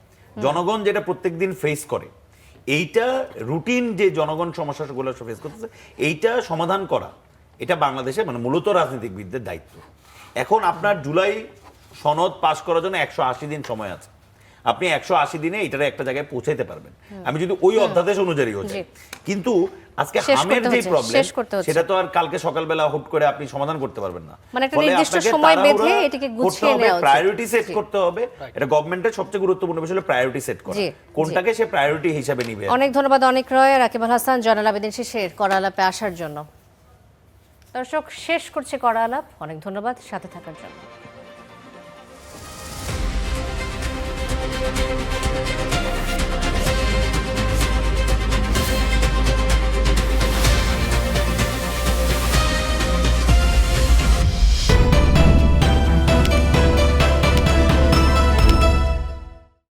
জনগণ যেটা প্রত্যেকদিন ফেস করে, এইটা রুটিন যে জনগণ সমস্যাগুলো ফেস করতেছে, এইটা সমাধান করা, এটা বাংলাদেশে মানে মূলত রাজনীতিবিদদের দায়িত্ব। এখন আপনার জুলাই সনদ পাস করার জন্য 180 দিন সময় আছে, আপনি 180 দিনে এটারে একটা জায়গায় পৌঁছাইতে পারবেন, আমি যদি ওই অধ্যাদেশ অনুযায়ী হচ্ছে। কিন্তু আজকে হামের যে প্রবলেম, সেটা তো আর কালকে সকালবেলা হুট করে আপনি সমাধান করতে পারবেন না। মানে একটা নির্দিষ্ট সময় বেঁধে এটাকে গুছিয়ে নেওয়া উচিত, প্রায়োরিটি সেট করতে হবে। এটা গভর্নমেন্টের সবচেয়ে গুরুত্বপূর্ণ বিষয় হলো প্রায়োরিটি সেট করা, কোনটাকে সে প্রায়োরিটি হিসেবে নিবে। অনেক ধন্যবাদ অনিক রয়, রাকিব আল হাসান, জয়নাল আবেদিন শিশির কড়া আলাপে আসার জন্য। দর্শক, শেষ করছে কড়া আলাপ। অনেক ধন্যবাদ সাথে থাকার জন্য।